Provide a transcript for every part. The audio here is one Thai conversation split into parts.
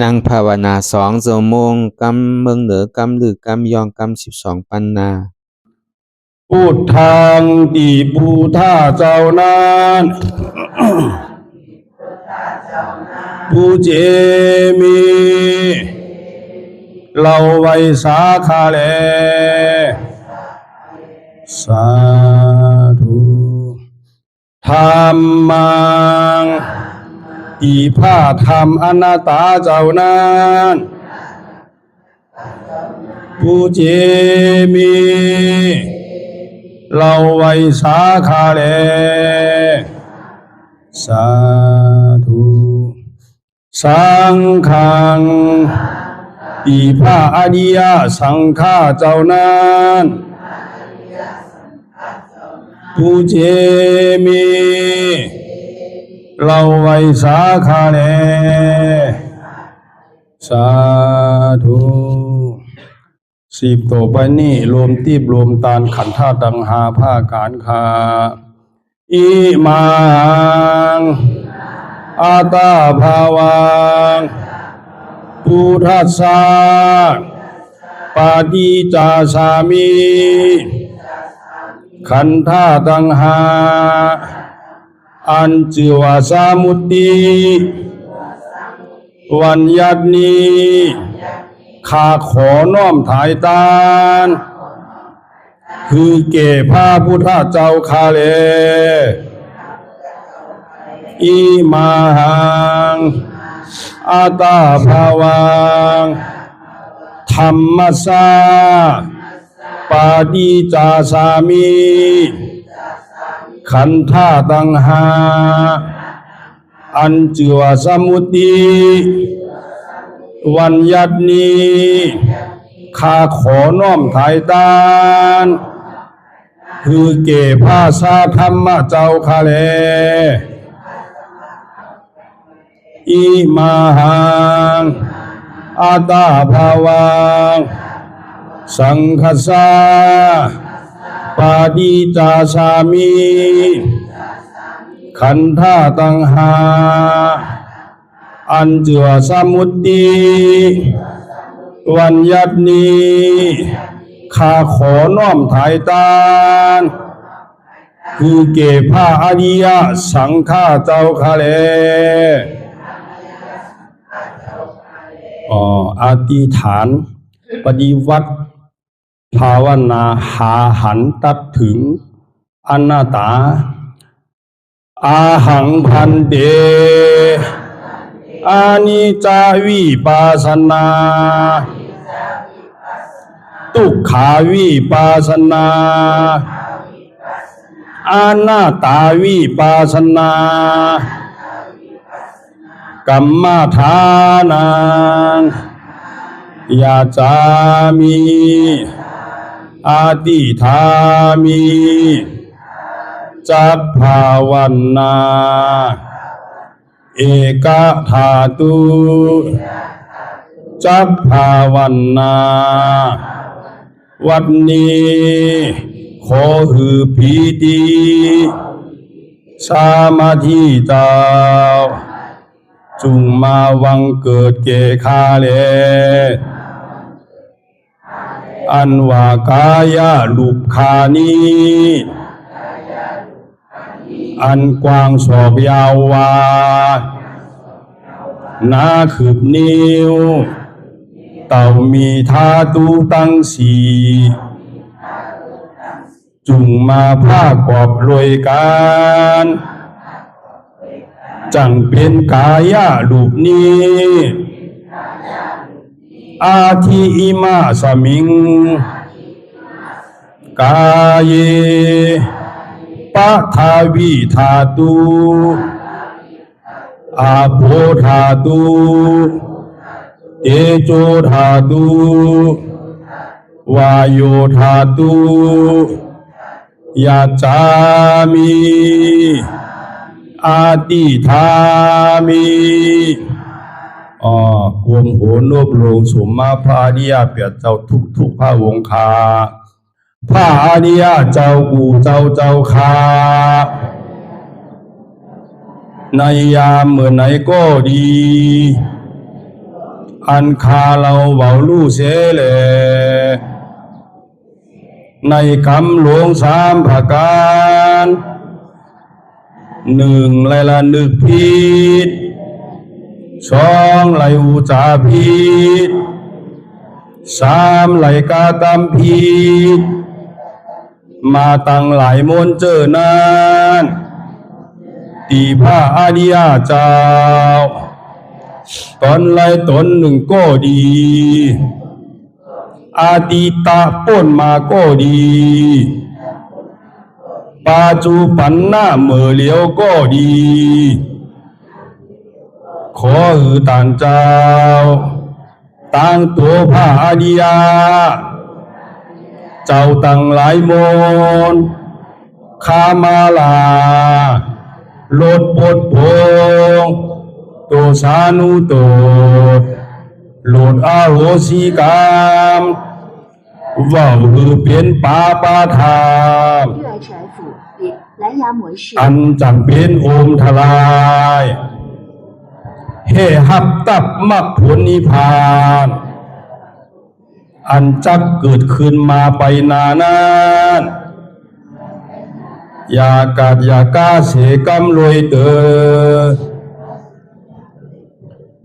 นั่งภาวนา2 ชั่วโมงกำเมืองเหนือกำลือกำยองกำ12 ปันนาพุทธังติพุทธาเจ้านั้นผู้เจมีเราไว้สาขาแลสาธุธรรมังอีพาธรรมอนัตตาเจ้านั้นผู้เจมีเราไว้สาขาแลสาธุสังฆังอีพระอริยสังฆาเจ้านั้นผู้เจมีเราไว้สาขาแลสาธุ10 ต่อไปนี้รวมตีบรวมตานขันธ์ธาตุดังหาผ้าการคาอิมังอาตาภาวังพุทธัสสะปาฏิจจสามิขันธ์ธาตุดังหาอัญจิวาสามุตติวันยัตนีข้าขอน้อมถ่ายตานคือเก่พระพุทธเจ้าข้าเลอิมังอาตาภาวังธรรมัสสะปาฏิจจสามิขันธ์ธาตุดังหาอัญจิวาสมุตติวันยัตนีข้าขอน้อมถ่ายตานคือเก่พระสาธรรมเจ้าข้าแลอิมังอาตาภาวังสังฆัสสะปาฏิจจสามิขันธ์ธาตุดังหาอัญจิวาสมุตติวันยัตนีข้าขอน้อมถ่ายตานคือเก่พระอริยสังฆาเจ้าข้าแลอธิษฐานปฏิวัติภาวนาหาหันตัดถึงอนัตตาอาหังพันเตอานิจจาวิปัสสนาทุกขาวิปัสสนาอนัตตาวิปัสสนากัมมฐานังยาจามิอาติธามิจักภาวันนาเอกธาตุจักภาวันนาวันนี้ขอหือพีติสามาธิเจ้าจุงมาวังเกิดเกคาเลอันว่ากายาลุปคานีอันกว้างศอกยาววานาคืบนิ้วเต่ามีธาตุตั้งสี่จุงมาผ้ากอบรวยการจังเป็นกายาลูปนี้อาทิอิมาสมิงกายปะทาวิธาตุอาโภธาตุเตโชธาตุวาโยธาตุยาจามิอาติธามิกวมโหนบลงสมมาพระอริยเปียเจ้าทุกพระวงคาพระอริยเจ้ากูเจ้าคา ในยามเมื่อไหนก็ดี อันคาเราเบาลู่เสเลในคำหลวงสามประการหนึ่งไลละนึกผิดสองไลอุจาผิดสามไลกากรรมผิดมาตั้งหลายมนเจอนั้นตีพระอริยเจ้าตนไลตนหนึ่งก็ดีอาติตะป้นมาก็ดีปัจจุบันหน้าเมื่อเหลียวก็ดีขอต่างเจ้าตั้งตัวพระอริยเจ้าตั้งหลายมนขามาลาลดปดพงตัวสานุตัวโลดอาโหสิกรรมว่าเปลี่ยนปาปาทาน 热爱者府比蓝牙模式 อันจำเป็นโอมทลายเฮหับตับมักผลนิพพานอันจักเกิดขึ้นมาไปนานานอย่ากาดอย่ากาเสกรรมรวยเตอ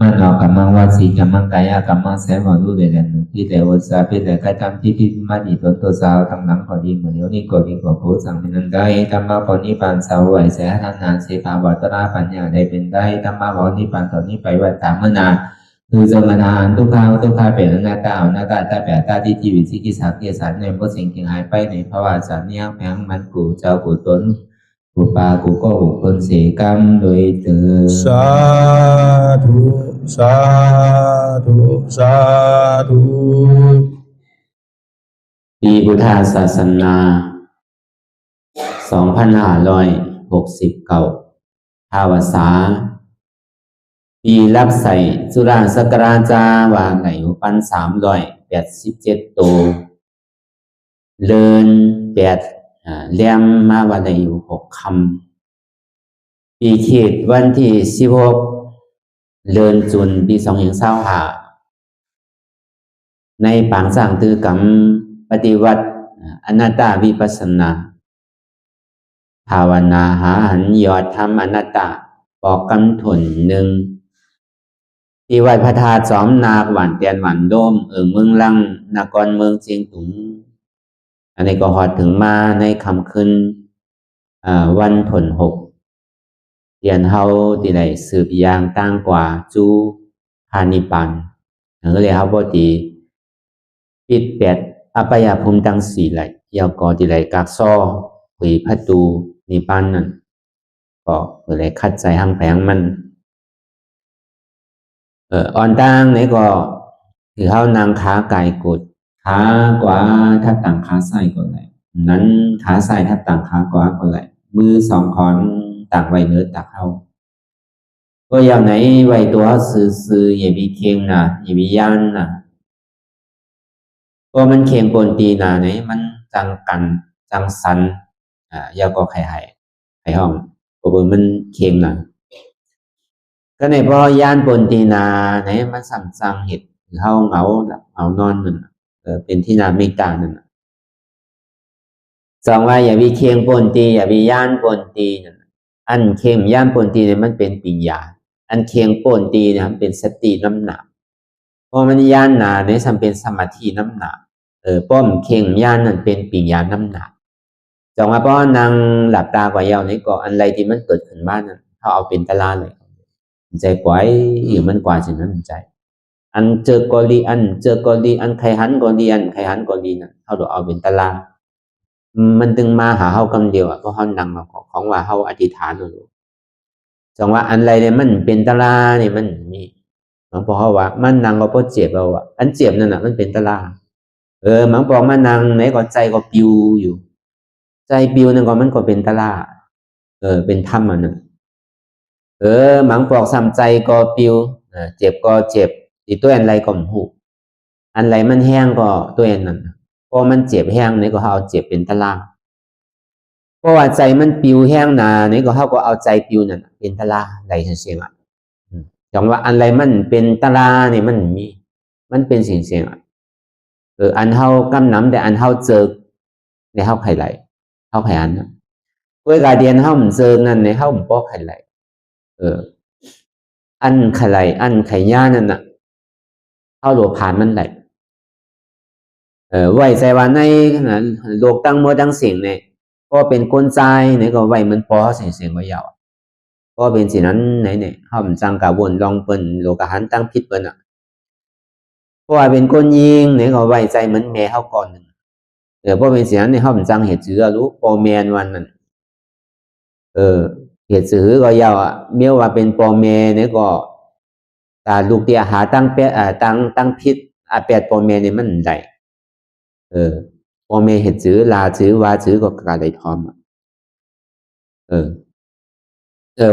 มันเรากำลังว่าสีกำลังกายกำลังแสงของรูปเด่นที่แต่ว่าสาเป็นแต่การทำที่ที่มาดีตัวสาวตั้งหลังพอดีเหมือนเดี๋ยวนี้ก็ดีกว่าโพสังเป็นนั้นได้ธรรมะปณิปานสาวไหวแสทานานเสภาวัตราปัญญาได้เป็นได้ธรรมะปณิปานตอนนี้ไปว่าตามเมื่อนานคือสมณานทุกข้าเป็นหน้าตาหน้าตาตาแปดตาที่ชีวิตที่กิจสักกิจสันในพวกสิ่งที่หายไปในภาวะสัญญาแผงมันกูเจ้ากูตนกูปากูก็บุคคลเสกรรมโดยเถิดสาธุสาธุสาธุปีพุทธศาสนา2569ภาวษาปีรับใส่สุราสกราจาว่าไหน1,387ตัวเลิน8เลี่ยมมาว่าได้อยู่6คำปีเขตวันที่16เลินจุนปี2025ในปางสร้างตือกรรมปฏิวัติอนัตตาวิปัสสนาภาวนาหาหันยอดธรรมอนัตตาปอกกำถนหนึ่งที่วัดพระธาตุสอมนาหวานเตียนหวานโดมเมืองลังนครเมืองเชียงตุงอันนี้ก็หอดถึงมาในคำคืนวันผล6เตียนเฮาที่ไหนสืบยางตั้งกว่าจูพานิปันก็เลยเฮาบ่ตีปิด8อปยภูมิตั้ง4ไหลยาวก็ที่ไหลกักซ้อหุยพัตูนิปันนั่นก็เลยคัดใจหังแผงมันอ่อนตั้งนี่ก็ถือเฮานางขาไก่กดขากว่าถ้าต่างขาซ้ายก็ไหลนั้นขาซ้ายถ้าต่างขากว่าก็ไหลมือ2ขอนต่างไว้เนื้อตักเฮาก็อย่างไหนไว้ตัวซื่อๆอย่ามีเคียงนะอย่ามีย่านนะก็มันเคียงปนตีนะไหนมันจังกันจังสันยาวก็ไข่ห้องก็บ่มันเคียงนะก็ในพอย่านปนตีนาไหนมันสั่งเห็ดหรือเฮาเหงาเอานอนนั่นเป็นที่นาไม่กลางนั่นสองว่าอย่ามีเคียงปนตีอย่ามีย่านปนตีนั่นอันเคียงย่านปนตีเนี่ยมันเป็นปัญญาอันเคียงปนตีเนี่ยมันเป็นสติน้ำหนักเพราะมันย่านนาเนี่ยทำเป็นสมาธิน้ำหนักป้อมเคียงย่านนั่นเป็นปัญญาน้ำหนักสองว่าเพราะนางหลับตากว่าเยาเนี่ยก็อันไรที่มันเกิดขึ้นบ้านนั่นเขาเอาเป็นตลาดเลยใจปล่อยอยู่มันกว่าสิ่งนั้นใจอันเจอกอลีอันใครหันกอลีอันใครหันกอลีนั่นเขาดูเอาเป็นตารางมันตึงมาหาเฮากำเดียวเพราะเขานั่งของว่าเฮาอธิษฐานอยู่จังว่าอันไรเนี่ยมันเป็นตารางนี่มันมีหลวงพ่อเขาว่ามันนั่งก็เพราะเจ็บเอาอ่ะอันเจ็บนั่นน่ะมันเป็นตารางหลวงพ่อมานั่งไหนก็ใจก็ปิวอยู่ใจปิวนั่นก็มันก็เป็นตารางเป็นธรรมอันนั้นหมังปอกซ้ำใจก็ปิวเจ็บก็เจ็บอีตัวอันไรก็หูอันไรมันแห้งก็ตัวอันนั้นพอมันเจ็บแห้งนี่ก็เอาเจ็บเป็นตารางเพราะว่าใจมันปิวแห้งนานี่ก็เขาก็เอาใจปิวนั่นเป็นตารางไรเสียงอ่ะจ จังว่าอะไรมันเป็นตาราเนี่ยมันเป็นสิ่งเสียงอันเฮากำน้ำแต่อันเฮาเจอในเฮาไข่ไหลเฮาไข่อันนะเวลาเดียนเฮามันเจอนั่นในเฮามันป้อไข่ไหลอันไข่ไหลอันไข่ย่านั่นน่ะเฮาหลวผ่านมันไหลไว้ใจว่าในโลกตั้งมือตั้งสิ่งเนี่ยก็เป็นก้นใจเนี่ยก็ไว้มันป้อเสียงก็ยาวก็เป็นสิ่งนั้นไหนเนี่ยเฮามันจังกะวนลองเปิ้นโลกหันตั้งผิดเปิ้นอ่ะเพราะว่าเป็นก้นยิงเนี่ยก็ไว้ใจเหมือนแม่เฮาก่อนนึงเพราะเป็นสิ่งนั้นเนี่ยเฮามันจังเหตุจื้อรู้ปอแมนวันนั้นเหตุจื้อก็ยาวอ่ะเมื่อว่าเป็นปอแม่เนี่ยก็ตาลูกเตียหาตั้งเป็ดตั้งผิดแปดปอแม่เนี่ยมันได้ปอแม่เหตุจื้อลาจื้อว่าจื้อก็กะได้ทอม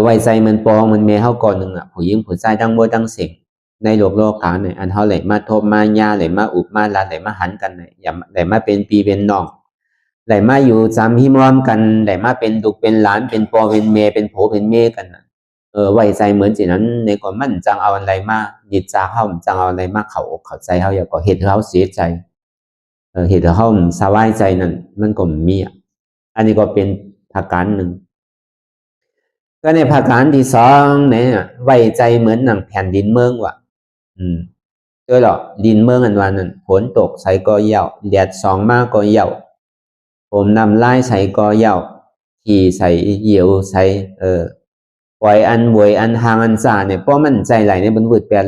ไว้ใจมันปองมันแม่เฮาก่อนนึงอ่ะผู้หญิงผู้ชายทั้งหมดทั้งสิ่งในโลกกาเนี่ยอันเฮาไหลมาทบมาญาไหลมาอุบมาลาไหลมาหันกันเนี่ยอย่าไหลมาเป็นปีเป็นน้องไหลมาอยู่จำหิมอมกันไหลมาเป็นลูกเป็นหลานเป็นปอเป็นเมเป็นโผเป็นเมกันน่ะไว้ใจเหมือนสินั้นในก่อนมันจังเอาอะไรมาดิจาเฮาจังเอาอะไรมาเข้าอกเข้าใจเฮาอย่าก็เฮ็ดให้เฮาเสียใจเฮ็ดให้เฮาสบายใจนั่นมันก็มีอันนี้ก็เป็นประการหนึ่งก็ในภาคการที่สองเนี่ยไว้ใจเหมือนหนังแผ่นดินเมืองว่ะด้วยหรอดินเมืองอันวันนั้นฝนตกใส่ก็เหี่ยวแดดส่องมากก็เหี่ยวผมนำไล่ใส่ก็เหี่ยวขี่ใส่เหี่ยวใส่ปล่อยอันบวยอันหางอันซาเนี่ยเพราะมันใจไหลในบนวืดแปลน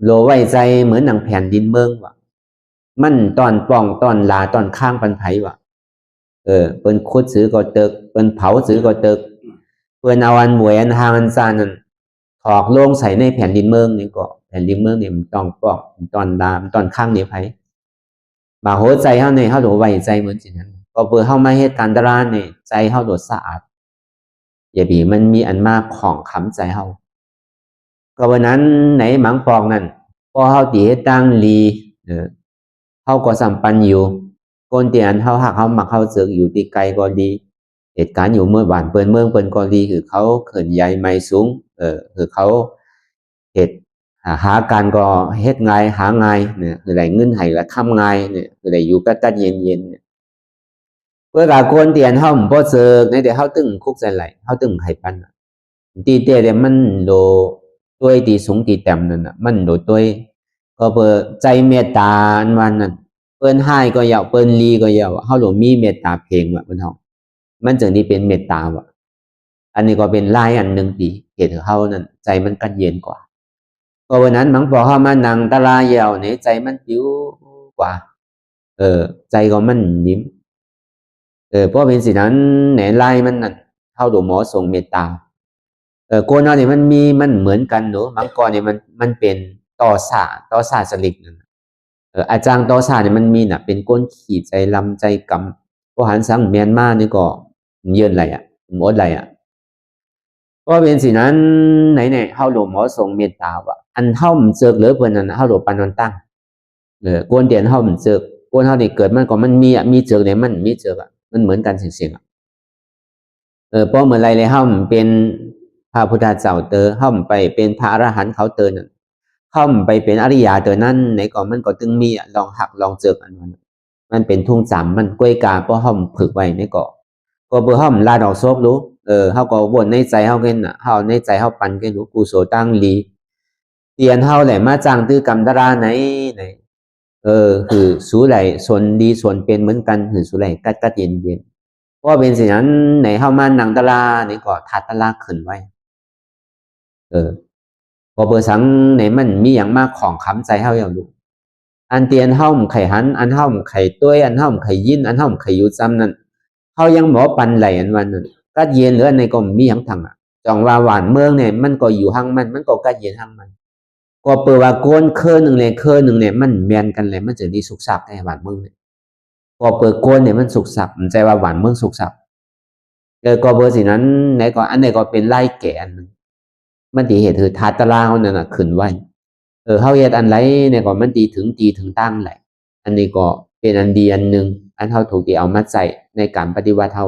โลไว้ใจเหมือนหนังแผ่นดินเมืองว่ะมันตอนป่องตอนลาตอนข้างปันไผว่ะเปิ้นขุดซื้อก็เติกเปิ้นเผาซื้อก็เติกเปิ้นเอาอันหมวยอันหางอันซานั่นถอกลงใส่ในแผ่นดินเมืองนี่ก็แผ่นดินเมืองนี่มันต้องปอกตอนดามตอนข้างนี่ไผบาหัวใจเฮานี่เฮาโดไว้ใจเหมือนสินั้นก็เพื่อเฮามาเฮ็ดการตลาดนี่ใจเฮาโดสะอาดอย่าบีมันมีอันมากของค้ำใจเฮาก็วันนั้นไหนหมังปอกนั่นพอเฮาติเฮ็ดตั้งลีเฮาก็สัมปันอยู่คนที่อันเฮาฮักเฮามักเฮาเสือกอยู่ที่ไกลก็ดีเหตุการณ์อยู่เมื่อบ้านเปิ้นเมืองเปิ้นก็ดีคือเขาเขินใหญ่ไม้สูงคือเขาเฮ็ดหาการก็เฮ็ดง่ายหาง่ายเนี่ยคือได้เงินให้และทำง่ายเนี่ยคือได้อยู่กับตัดเย็นๆเนี่ยเพื่อกับคนที่อันเฮาบ่เสือกในแต่เฮาตึงคุกใส่ไหลเฮาตึงให้ปันตีเตะเนี่ยมันโดตัวตีสูงตีแต้มนั่นน่ะมันโดตัวก็เปิดใจเมตตาอันวันนั้นเปิ้นให้ก็ยาวเปิ้นลีก็ยาวเฮาหลวมีเมตตาเพลงว่ะเพิ่นเฮามันจึงนี่เป็นเมตตาว่ะอันนี้ก็เป็นลายอันนึงดีเหตุเฮานั่นใจมันกัดเย็นกว่าก็วันนั้นมังพอเฮามานั่งตะลายาวนี่ใจมันปิ้วกว่าใจก็มันยิ้มเพราะเป็นสินั้นไหนลายมันนั่นเฮาดูหมอทรงเมตตาโกนเฮานี่มันเหมือนกันเนาะมังกรนี่มันเป็นต่อสาสลิกนั่นอาจารย์ต่อสาเนี่ยมันมีน่ะเป็นก้นขี่ใจลำใจกำพอหันสังเมียนมานี่ก็เยือนอะไรหมดอะไรก็เป็นสินั้นไหนเนี่ยเฮาหลวงหมอทรงเมตตาว่ะอันเฮามันเจิกเหลือเพิ่นนั่นเฮาหลวงปันวันตั้งกวนเดียนเฮามันเจิกกวนเฮานี่เกิดมันก็มันมีเจิกเนี่ยมันมีเจิกมันเหมือนกันเสียงเพราะเมื่อไรเลยเฮามันเป็นพระพุทธเจ้าเตอเฮาไปเป็นพระอรหันต์เขาเตอนั่นเข้าไปเป็นอริยาเตอนั้นไหนก่อนมันก็ตึงมีลองหักลองเจิกอันมันเป็นทุ่งจำมันกล้วยกาเพราะห้อมผึกไว้ในเกาะก็เบื่อห้อมลาดอกซบรู้เฮาก็วนในใจเฮาเกินเฮาในใจเฮาปันเกินรู้กูโสตั้งลีเตียนเฮาแหละมาจ้างตื้อกรรมดาราไหนคือสู้ไหลส่วนดีส่วนเป็นเหมือนกันคือสู้ไหลกัดเย็นเพราะเป็นสิ่งนั้นไหนเฮามานังตะลานี่ก็ทัดตะลาขึ้นไว้พอเบอร์สังไหนมันมีอย่างมากของค้ำใจเฮาอย่างดูอันเตียนเฮาไข่หันอันเฮาไข่ต้วยอันเฮาไข่ยินอันเฮาไข่ยูซ้ำนั่นเฮายังหมอปันไหลอันวันนั้นกัดเย็นหรืออันในก็มีอย่างทางจองว่าหวานเมืองเนี่ยมันก็อยู่ห่างมันก็กัดเย็นห่างมันก็เปิดว่าโกนเคอหนึ่งเนี่ยมันแมนกันเลยมันจะดีสุกสับในหวานเมืองเนี่ยก็เปิดโกนเนี่ยมันสุกสับมันใจว่าหวานเมืองสุกสับก็เบอร์สินั้นไหนก็อันไหนก็เป็นไล่แก่อันนึงมันตีเหตุคือทัดตารางนั่นน่ะขึ้นไว้เฮาเฮ็ดอันไรเนี่ยก็มันตีถึงตั้งแหละอันนี้ก็เป็นอันดีอันนึงอันเฮาถูกที่เอามาใส่ในการปฏิวัติเฮา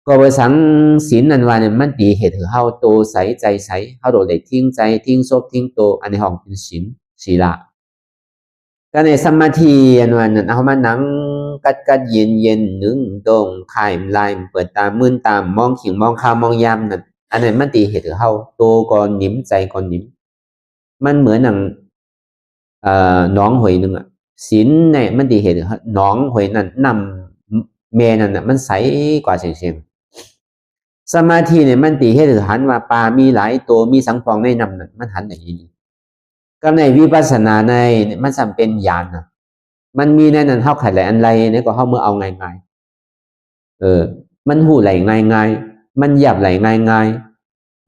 ก็ไปสังศีลนันว่าเนี่ยมันตีเหตุให้เฮาโตใสใจใสเฮาโดดได้ทิ้งใจทิ้งศพทิ้งโตอันในห้องเป็นศีลก็ในสมาธิอันวันนั้นเฮามานั่งกัดเย็นนึงตรงข่ายลายเปิดตามื่นตามมองขิงมองข้าวมองยามนั่นอันนั้นมันตีเหตุให้เฮาโตก่อนหนิมใจก่อนหนิมมันเหมือนหนังหนองหอยนึงอ่ะศีลเนี่ยมันตีเหตุหนองหอยนั่นนำเมนั่นน่ะมันใสกว่าเสียงสมาธิเนี่ยมันตีให้หันว่าปลามีหลายตัวมีสังฟองในน้ำนั่นมันหันอย่างนี้ก็ในวิปัสสนาในมันจำเป็นญาณนะมันมีในนั้นเท่าไข่ไหลอันไรเนี่ยก็เข้าเมื่อเอาง่ายมันหูไหลง่ายมันหยาบไหลง่าย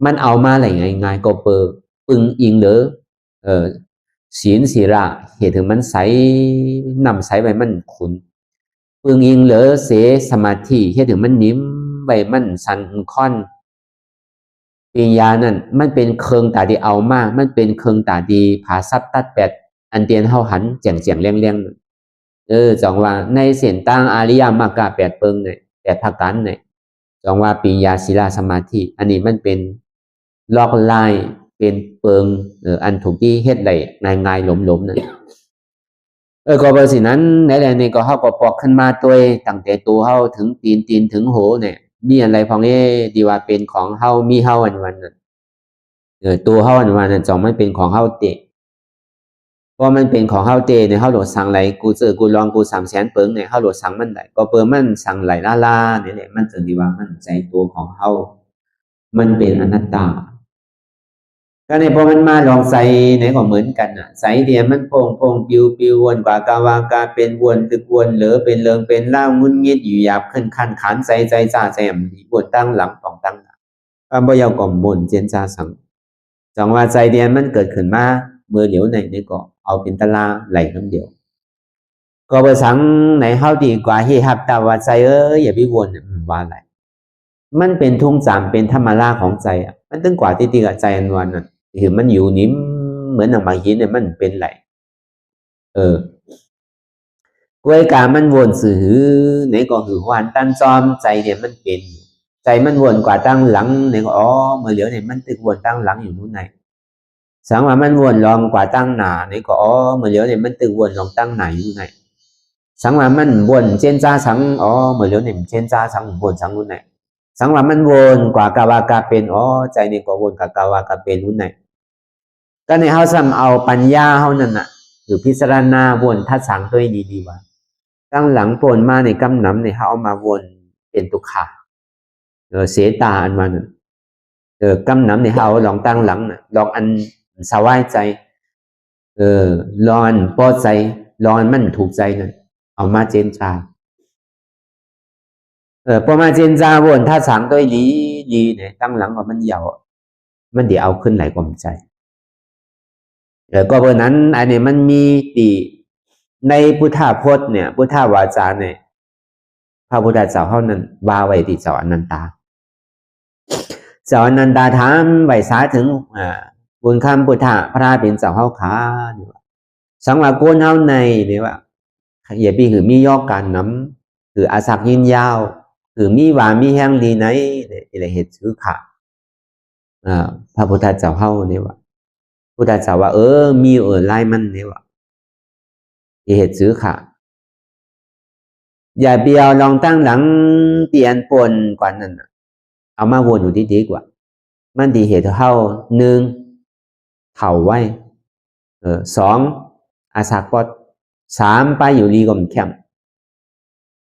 มันเอามาไหลง่ายก็ปึงอิงเด้อศีลศีระเหตุถึงมันใสนำใสไปมันขุนปึงอิงเหลือเสสมาธิเหตุถึงมันนิ่มใบมันสันค่อนปัญญานั่นมันเป็นเคืองตาดีเอามากมันเป็นเคืองตาดีผาซับตัดแปดอันเตียนเฮาหันเจียงเลี้ยงจองว่าในเสียนตั้งอาริยมรรคแปดเปิงเนี่ยแปดภาคการเนี่ยจองว่าปัญญาศีลสมาธิอันนี้มันเป็นลอกลายเป็นเปิงอันถูกที่เฮ็ดได้ง่ายหลมนั่นก็เพราะสินั้นในแหล่นี่ก็เฮาก็ปอกขึ้นมาตัวตั้งแต่ตัวเฮาถึงตีนถึงโหเนี่ยมีอะไรพองดีว่าเป็นของเฮามีเฮาวันนั้นตัวเฮาวันนั้นจองไม่เป็นของเฮาเตะเพราะมันเป็นของเฮาเตะเนี่ยเฮาโหลดสั่งไหลกูเจอกูลองกู300,000เปิงเนี่ยเฮาโหลดสั่งมันได้ก็เปิงมันสั่งไหลล่าเนี่ยแหละมันจึงดีว่ามันใจตัวของเฮามันเป็นอนัตตาก็ในพอมันมาลองใส่ไหนก็เหมือนกันอ่ะใส่เดียมันโพงปิววนกว่ากาวากาเป็นวนตึกวนเหลือเป็นเลิงเป็นเล่างุนงิดอยู่หยาบขึ้นขันขานใจจ่าแจมวนตั้งหลังของตั้งบ่ยาวก่อมบนเจนจ่าสังจังว่าใจเดียมันเกิดขึ้นมาเมื่อเหลียวในก็เอาเป็นตะลาไหลน้ำเดียวก็ไปสังไหนเฮาดีกว่าเฮฮับตาว่าใจอย่าไปวนว่าอะไรมันเป็นทุ่งจามเป็นธรรมราของใจอ่ะมันตึงกว่าที่ตีกับใจอันวันน่ะคือมันอยู่นิ่มเหมือนหนังบางหินเนี่ยมันเป็นไหลกวยกามันวนสื่อไหนก็หือหวานตั้งจอมใจเนี่ยมันเป็นใจมันวนกว่าตั้งหลังไหนก็เมื่อเหลียวเนี่ยมันตึกวนตั้งหลังอยู่นู้นไหนสังว่ามันวนลองกว่าตั้งหนาไหนก็เมื่อเหลียวเนี่ยมันตึกวนลองตั้งไหนอยู่ไหนสังว่ามันวนเจนจ้าสังเมื่อเหลียวเนี่ยเจนจ้าสังวนสังนู้นไหนสังว่ามันวนกว่ากาวากาเป็นใจเนี่ยก็วนกับกาวากาเป็นนู้นไหนก็ในเฮาซ้ำเอาปัญญาเฮานั่นน่ะหรือพิจารณาวนทัดสังตัวดีว่าตั้งหลังปนมาในกำน้ำในเฮาเอามาวนเป็นตุขะเสตาอันมันกำน้ำในเฮาลองตั้งหลังลองอันสบายใจลองอันพอใจลองอันมันถูกใจนั่นเอามาเจนจาพอมาเจนจาวนทัดสังตัวดีเนี่ยตั้งหลังว่ามันยาวมันเดี๋ยวเอาขึ้นไหลความใจก็เพราะนั้นอันนี้มันมีตีในพุทธพจน์เนี่ยพุทธวาจาเนี่ยพระพุทธเจ้าเฮานั้นบาไว้ที่เจ้าอนันตาถามไว้สาถึงบุญคำพุทธะพระเป็นเจ้าเฮาขานี่ว่าสังว่าโกนเฮาในนี่ว่าอย่าพี่คือมียอกการน้ำคืออาศักยินยาวคือมีหวานมีแห้งดีไหนอะไรเหตุซื้อขาพระพุทธเจ้าเฮานี่ว่าพุทธเจ้าว่ามีไล่มันนี่ว่าเหตุซื้อค่ะอย่าเบียวลองตั้งหลังเปลี่ยนปนกว่านั้นเอามาวนอยู่ดีกว่ามันดีเหตุเท่า1เข่าไว้2อาศักปอด3ไปอยู่ดีก็มันแคม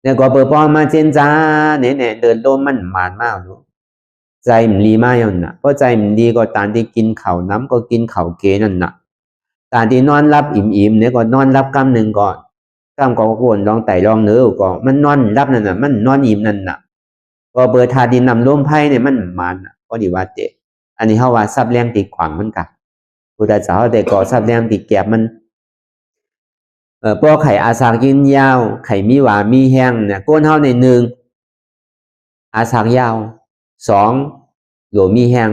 แล้วก็เปิดปอมาเจนจ้าเนี่ยเดินโดมมันหมานมากดูใจมันดีมากอย่างน่ะเพราะใจมันดีก็ตามที่กินข้าวน้ำก็กินข้าวเกนั่นน่ะตามที่นอนรับอิ่มเนี่ยก็นอนรับกำหนึ่งก่อนกำก็ควรลองไต่ลองเนื้อก่อนมันนอนรับนั่นน่ะมันนอนอิ่มนั่นน่ะก็เปิดทาดินนำลมไพ่เนี่ยมันมันก็ดีว่าเจอันนี้เขาว่าซับแรงติดขวางมันกะพุทธเจ้าแต่ก็ซับแรงติดแกบมันพวกไข่อาสากยืนยาวไข่มีหวานมีแห้งเนี่ยก้นเท่าใน1อาสากยาว2โหลมีแห้ง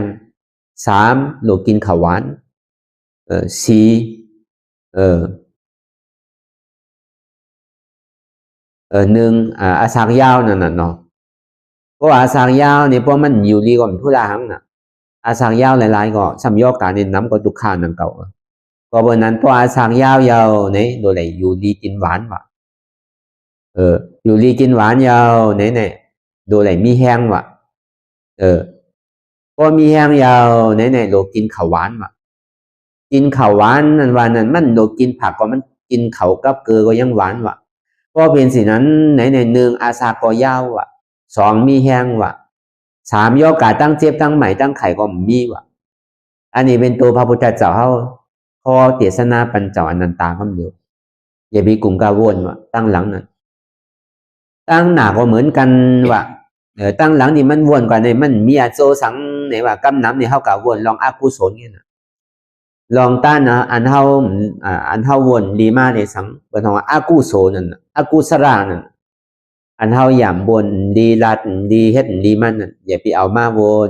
3โหลกินข้าวหวาน41อาสากยาวนั่นน่ะเนาะ เพราะอาสางยาวเนี่ยเพราะมันอยู่ดีกว่าทุลาหังน่ะอาสางยาวหลายๆก็สัมยอการเนี่ยน้ำก็ดุขานังเก่าก็บนนั้นเพราะอาสางยาวเนี่ยโดยไหนอยู่ดีกินหวานว่ะอยู่ดีกินหวานยาวเนี่ยโดยไหนมีแห้งว่ะก็มีแห้งยาวเนี่ยโดกินข้าวหวานว่ะกินข้าวหวานนั่นวันนั้นมันโดกินผักก็มันกินข้าวกับเกลือก็ยังหวานว่ะก็เป็นสิ่งนั้นไหนหนึ่งอาสาก็ยาวว่ะสองมีแห้งว่ะสามโยกาตั้งเจ็บตั้งใหม่ตั้งไข่ก็มีว่ะอันนี้เป็นตัวพระพุทธเจ้าเขาพอเทศนาปัญจอนันตาคำเดียวอย่ามีกลุ่มกาวนว่ะตั้งหลังนั้นตั้งหน้าก็เหมือนกันว่ะตั้งหลังนี่มันวนกว่าในมันมีอาโซสังไหนว่ากำน้ำนี่เขากับวนลองอากุศลเนี่ยนะลองต้านนะอันเท่าวนดีมากเลยสังเป็นคำว่าอากุโสนั่นอากุสรานั่นอันเท่าหยามบนดีรัดดีเฮ็ดดีมันนั่นอย่าไปเอามาวน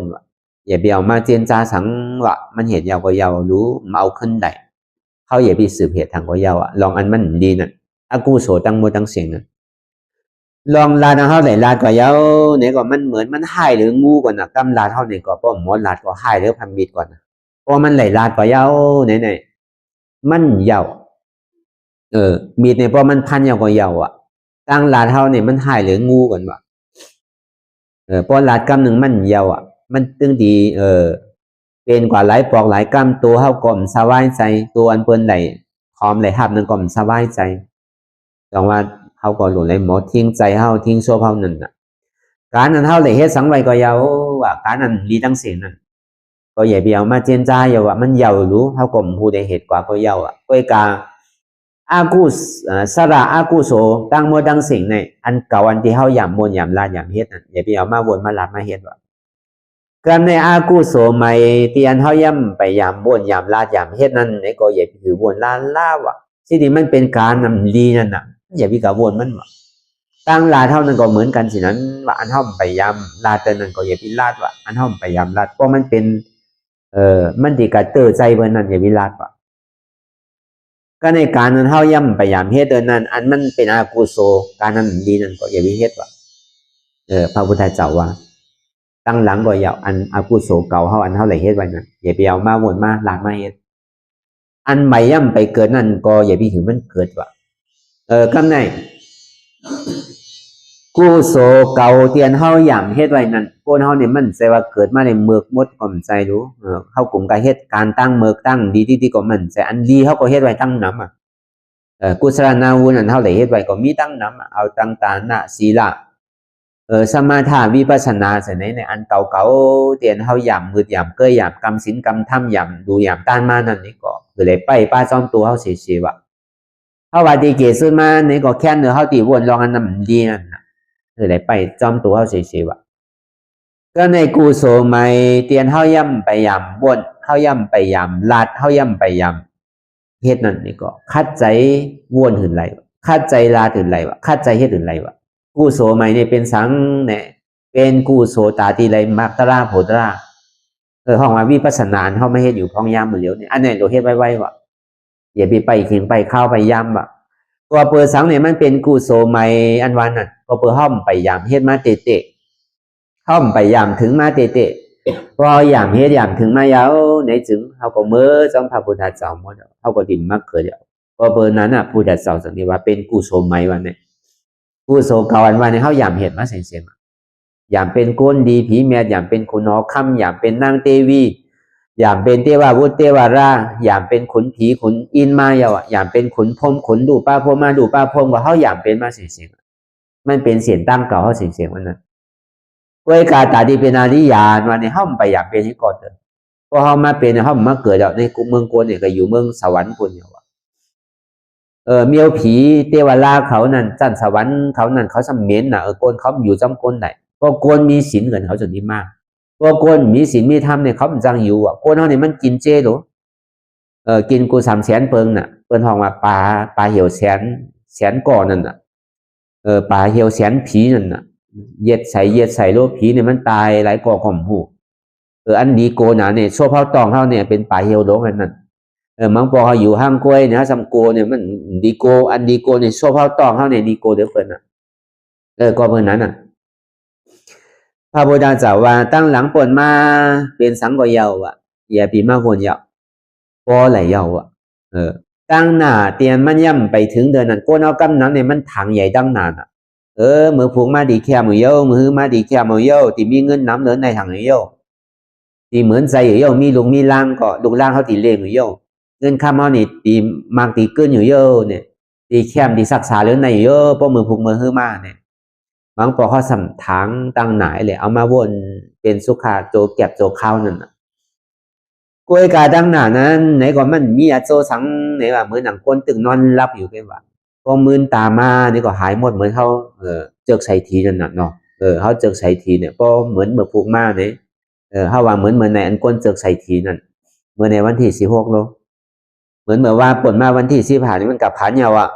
อย่าไปเอามาเจนจาสังวะมันเหตุยาวก็ยาวรู้มาเอาขึ้นได้เขาอย่าไปสืบเหตุทางก็ยาวลองอันมันดีนั่นอากุโสตั้งโมตั้งเสียงนั่นลองลาดเท่าไหร่ลาดก็ยาวเนี่ยก็มันเหมือนมันหายหรืองูก่อนนะกำลาดเท่าไหร่ก็ป้อมมดลาดก็หายหรือพันมิดก่อนนะเพราะมันไหลลาดก็ยาวไหนมันยาวมีดเนี่ยเพราะมันพันยาวก็ยาวตั้งลาดเท่าเนี่ยมันหายหรืองูก่อนวะเพราะลาดกำหนึ่งมันยาวมันตึงดีเป็นกว่าหลายปอกหลายกำตัวเท่ากลมสบายใจตัวอันเปิ้นไหลพร้อมไหลหับหนึ่งกลมสบายใจแต่ว่าเขาก็หลุดเลยหมดทิ้งใจเขาทิ้งโซ่เขานั่นน่ะการนั้นเขาเลยเฮ็ดสังไว้ก็ยาวว่าการนั้นดีตั้งเสียงนั่นก็อย่าไปเอามาเจนจ้าอย่าว่ามันยาวรู้เขากลมผู้ใดเหตุกว่าก็ยาวก็กาอากุสระอากุโสตั้งโมตั้งสิ่งในอันเก่าอันที่เขาหยามบนหยามลาดหยามเฮ็ดนั่นอย่าไปเอามาวนมาลาดมาเฮ็ดว่าการในอากุโสใหม่ที่อันเขาย่ำไปยามบนยามลาดยามเฮ็ดนั่นในก็อย่าไปถือบนลาล่าวะที่นี่มันเป็นการนำดีนั่นน่ะอย่าไปกะวนมันวะตั้งลาเท่านั้นก็เหมือนกันสินั้นว่าอันเท่าไปยามลาดแต่นั้นก็อย่าไปลาดวะอันเท่าไปยามลาดเพราะมันเป็นมันที่กระเตอใจเบอร์นั้นอย่าไปลาดวะก็ในการนั้นเท่าย่ำไปยามเฮ็ดเดินนั้นอันมันเป็นอากุโสการนั้นดีนั่นก็อย่าไปเฮ็ดวะพระพุทธเจ้าว่าตั้งหลังก็อย่าอันอากุโสเก่าเฮาอันเท่าไหร่เฮ็ดไว้นั่นอย่าไปเอามาวนมาลาดมาเฮ็ดอันใหม่ย่ำไปเกิดนั่นก็อย่าไปถือมันเกิดวะคำไหนกุโสเก่าเตียนเฮาย่ำเฮ็ดไว้นั่นโกนเฮาเนี่ยมันใจว่าเกิดมาในเมือกมดก็มันใจรู้เฮากลุ่มกายเฮ็ดการตั้งเมือกตั้งดีที่ก็มันใจอันดีเฮาก็เฮ็ดไว้ตั้งน้ำกุศลนาวุญอันเท่าไหร่เฮ็ดไว้ก็มีตั้งน้ำเอาตั้งตานะศีละสมาธาวิปัสสนาเสนในอันเก่าเตียนเฮาย่ำมืดย่ำเกยย่ำกำศีลกำธรรมย่ำดูย่ำต้านมานั่นนี่ก็คือเลยไปป้าซ้อมตัวเฮาเสียๆว่ะเฮาว่าดีเกสุดมานี่ก็แค่เนื้อเฮาตีวนลองอันนั้นดีนั่นนะคือเลยไปซ้อมตัวเฮาเสียๆว่ะก็ในกุโสใหม่เตียนเฮาย่ำไปย่ำวนเฮาย่ำไปย่ำลาดเฮาย่ำไปย่ำเฮ็ดนั่นนี่ก็คัดใจวนหื่นไหลคัดใจลาหื่นไหลว่ะคัดใจเฮ็ดหื่นไหลว่ะกุโสใหม่เนี่ยเป็นสังเนี่ยเป็นกุโสตาตีไรมักตราโพตราห้องว่าวิปัสสนาเฮาไม่เฮ็ดอยู่พ้องยามมื้อเดียวเนี่ยอันนี้เราเฮ็ดไว้ว่ะอย่าไปเขียนไปเข้าไปยามว่ะตัวเปิดสังเนี่ยมันเป็นกุโสใหม่อันวันน่ะก็เปิดห้อมไปยามเฮ็ดมาเตะห้อมไปยามถึงมาเตะพอยามเฮ็ดยามถึงมายาวในถึงเฮาก็เมื่อจอมพระพุทธเจ้าหมดเฮาก็ดิ่มมากเกิดพอเปิดนั้นน่ะพุทธเจ้าสังนี้ว่าเป็นกุโสใหม่วันเนี่ยกุโสเก่าอันวันเนี่ยเฮายามเฮ็ดมาเสียๆอย่างเป็นก้นดีผีแม่อย่างเป็นขุนหอค่ำอย่างเป็นนางเทวีอย่างเป็นเทวาวุฒเทวาราอย่างเป็นขุนผีขุนอินมาอย่างเป็นขุนพรมขุนดูป้าพรมมาดูป้าพรมว่าเขาอย่างเป็นมาเสียงมันเป็นเสียงตั้งเก่าเขาเสียงวันนั้นก้วยกาตาดีเป็นอาริยานวันนี้เขาไปอยากเป็นที่ก่อนเลยพอเขามาเป็นเขามาเกิดในเมืองโกนเนี่ยก็อยู่เมืองสวรรค์ปุ่นอยู่เมียวผีเทวราเขานั่นจันสวรรค์เขานั่นเขาสำเม็นน่ะโกนเขาอยู่จำโกนไหนพอโกนมีศีลเงินเขาจะดีมากพอโกนมีศีลมีธรรมเนี่ยเขามันจังอยู่โกนเขาเนี่ยมันกินเจหรอกินกู300,000เปิงน่ะเปิ้นห้องว่าปลาเหี่ยวแสนก่อนั่นน่ะปลาเหี่ยวแสนผีนั่นน่ะเย็ดใส่โลผีเนี่ยมันตายหลายก่อข่มหูอันดีโกน่ะเนี่ยโซ่เผาตองเขาเนี่ยเป็นปลาเหี่ยวโลนั่นมังปอเขาอยู่ห้างกล้วยเนี่ยซัมโกเนี่ยมันดีโกอันดีโกเนี่ยโซ่เผาตองเขาเนี่ยดีโกเด้อเพิ่นน่ะก็เพิ่นนั้นน่ะ พระพุทธเจ้าว่าตั้งหลังปนมาเป็นสังก็เยาอ่ะอย่าปีมาวนเยาพอไหลเยาอ่ะตั้งหน้าเตียนมันย่ำไปถึงเดือนนั้นก้นเอากำนั้นเนี่ยมันถังใหญ่ตั้งนานอ่ะมือผูกมาดีแค่มือเยามือมาดีแค่มือเยาที่มีเงินน้ำเหลือในถังเยาที่เหมือนใจเยามีลุงมีล่างก็ลุงล่างเขาตีเลี้ยงเยาเงินข้ามเขานี่ตีมากตีเกินอยู่เยาเนี่ยตีแคมตีศักษาเหลือในเยอะเพราะมือผูกมือมาเนี่ยบางพอเขาสัมถังตั้งหนายเลยเอามาวนเป็นสุขาโจเก็บโจข้าวนั่นน่ะกล้วยกาตั้งหนานั้นไหนก่อนมันมีอาโจสังไหนว่าเหมือนหนังคนตึงนอนรับอยู่กันว่าพอมืนตามานี่ก็หายหมดเหมือนเขาเจอกใส่ทีนั่นน่ะเนาะเขาเจอกใส่ทีเนี่ยก็เหมือนเมื่อพูกมาเนี่ยเขาว่าเหมือนในอันก้นเจอกใส่ทีนั่นเมื่อในวันที่16โลเหมือนว่าผลมาวันที่15นี่มันกับผันเยาอ่ะ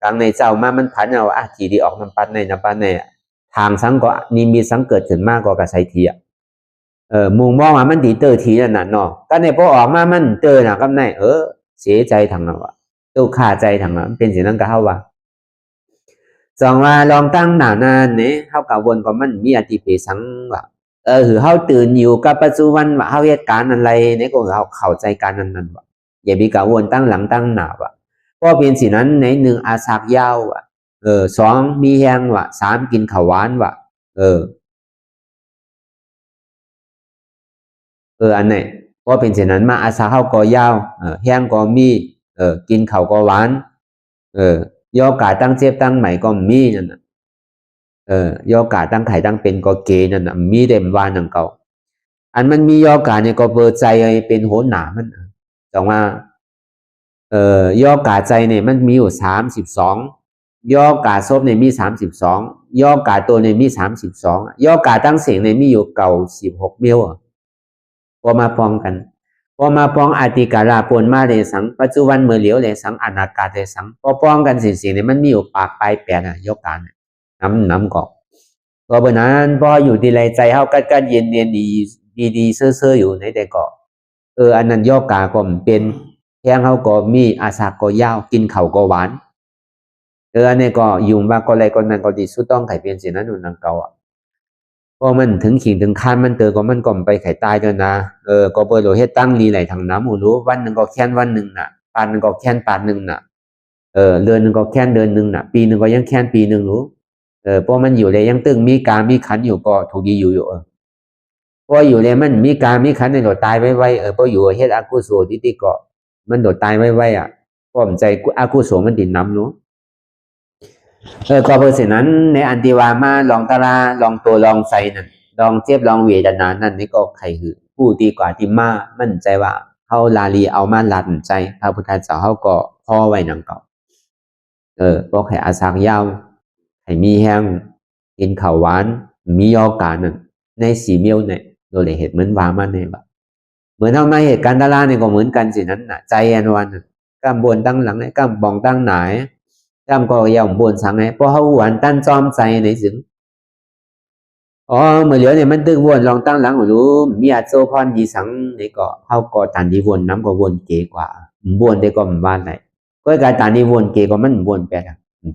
กลางในเจ้ามามันผันเยาอ่ะทีดีออกน้ำปันในทางสังก็นี่มีสังเกิดขึ้นมากกว่ากับใส่ทีอ่ะมุงมองว่ามันดีเตอร์ทีนั่นน่ะเนาะก็ในพอออกมามันเตอร์น่ะก็ในเสียใจทางเราอ่ะตู้ขาใจทางเราเป็นสิ่งนั้นก็เท่าว่าสองว่าลองตั้งหนานานเนี่ยเท่ากับวนก็มันมีอธิเปสังว่าคือเขาตื่นอยู่กับปัจจุบันว่าเขาเหตุการณ์อะไรเนี่ยก็เขาเข้าใจการนั้นว่าอย่ามีกังวลตั้งหลังตั้งหนาว่ะก็เป็นสิ่งนั้นในหนึ่งอาสากยาวว่ะสองมีแห้งว่ะสามกินข้าวหวานว่ะอันไหนก็เป็นเช่นนั้นมาอาสาเข้าก็ยาวแห้งก็มีกินข้าวก็หวานย่อกาตั้งเจ็บตั้งใหม่ก็มีนั่นน่ะย่อกาตั้งไข่ตั้งเป็นก็เกนั่นน่ะมีเต็มวานนังเก่าอันมันมีย่อกาเนี่ยก็เปิดใจเป็นโหนหนามันจังว่าย่อกาใจเนี่ยมันมีอยู่32ย่อกาซบเนี่ยมี32ย่อกาตัวเนี่ยมี32ย่อกาตั้งเสียงเนี่ยมีอยู่16มิลพอมาพองกันพอมาพองอาติการาปนมาเลยสังปัจจุบันเมื่อเหลียวเลยสังอนาคาเลยสังพอพองกันสิ่งเนี่ยมันมีอยู่ปากปลายแปดยกการน้ำก่อเพราะนั้นพออยู่ดีไรใจเฮากันเย็นดีเซ่ออยู่ในแต่ก่ออันนั้นยกกาก็เป็นแห้งเฮาก็มีอาสาก็ยาวกินเข่าก็หวานอันนี้ก็ยุ่งว่าก็อะไรก็นั้นก็ดีสุดต้องไข่เป็นสิ่งนั้นนู่นนั่งเก่าพอมันถึงขิงถึงคานมันก็มันก็ไปไข่ตายเดินนะก็เปิดโลเฮ็ดตั้งรีไหลทางน้ำหูรู้วันหนึ่งก็แค่นวันหนึ่งน่ะปานหนึ่งก็แค่นปานหนึ่งน่ะเดือนหนึ่งก็แค่นเดือนหนึ่งน่ะปีหนึ่งก็ยังแค่นปีหนึ่งรู้เพราะมันอยู่เลยยังตึงมีการมีขันอยู่ก็ถูกดีอยู่เพราะอยู่เลยมันมีการมีขันในโดดตายไว้เพราะอยู่เฮ็ดอากุโสที่ก็มันโดดตายไว้อ่ะเพราะมันใจอากุโสมันดินน้ำรู้ก็เพราะฉะนั้นในอันติวามาลองตาลาลองตัวลองใส่นั่นลองเจ็บลองเวทนานั่นนี่ก็ใครคือผู้ดีกว่าที่มามั่นใจว่าเขาลาลีเอามาลัดใจพระพุทธเจ้าเขาก็พ่อไว้นังเก่าก็ให้อาสางยาวให้มีแห้งกินข้าวหวานมียอกานั่นในสีเมียวเนี่ยโดยเหตุเหมือนวามันเนี่ยแบบเหมือนเอามาเหตุการณ์ตาลาเนี่ยก็เหมือนกันสินั้นน่ะใจอันวันกำบวนตั้งหลังเนี่ยกำบองตั้งไหนกำก็ยาวบนสังไงเพราะเขาหวานตั้นจอมใจในสึงเมื่อเหลือเนี่ยมันตึกวนลองตั้งหลังรู้มีอาโซพรยีสังนี่ก็เขาก็ตันดีวนน้ำก็วนเกกว่าวนได้ก็มันบ้านไหนก็การตันดีวนเกก็มันวนแปด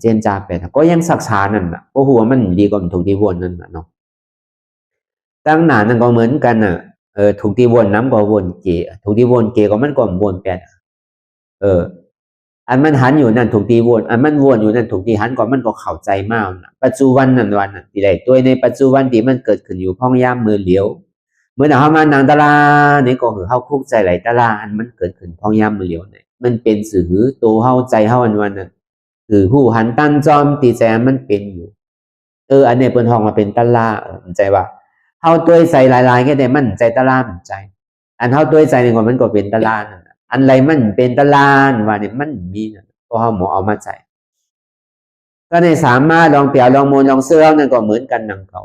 เจนจ้าแปดก็ยังศักษานั่นแหละเพราะหัวมันดีกว่าถูกดีวนนั่นแหละเนาะตั้งหนานั่นก็เหมือนกันน่ะถูกดีวนน้ำก็วนเกถูกดีวนเกก็มันก็วนแปดอันมันหันอยู่นั่นถูกตีวนอันมันวนอยู่นั่นถูกตีหันก่อนมันก็เข้าใจมากนะปัจจุบันนั่นวันที่ไรตัวในปัจจุบันที่มันเกิดขึ้นอยู่พ้องย่ามมือเหลียวเมื่อเขามานางตาลาเนี่ยก็คือเขาคุกใจไหลตาลาอันมันเกิดขึ้นพ้องย่ามมือเหลียวเนี่ยมันเป็นสื่อตัวเข้าใจเข้าวันนั้นคือผู้หันตั้นจอมตีใจมันเป็นอยู่อันนี้เป็นห้องมาเป็นตาลามันใจว่าเข้าตัวใจลายๆแค่แต่มันใจตาลามันใจอันเข้าตัวใจในคนมันก็เป็นตาลาอันไรมันเป็นตะลานว่าเนี่ยมันมีเพราะเขาหมอเอามาใส่ก็ในสามารถลองเปียวลองโมนลองเสื้อนั่นก็เหมือนกันนังเก่า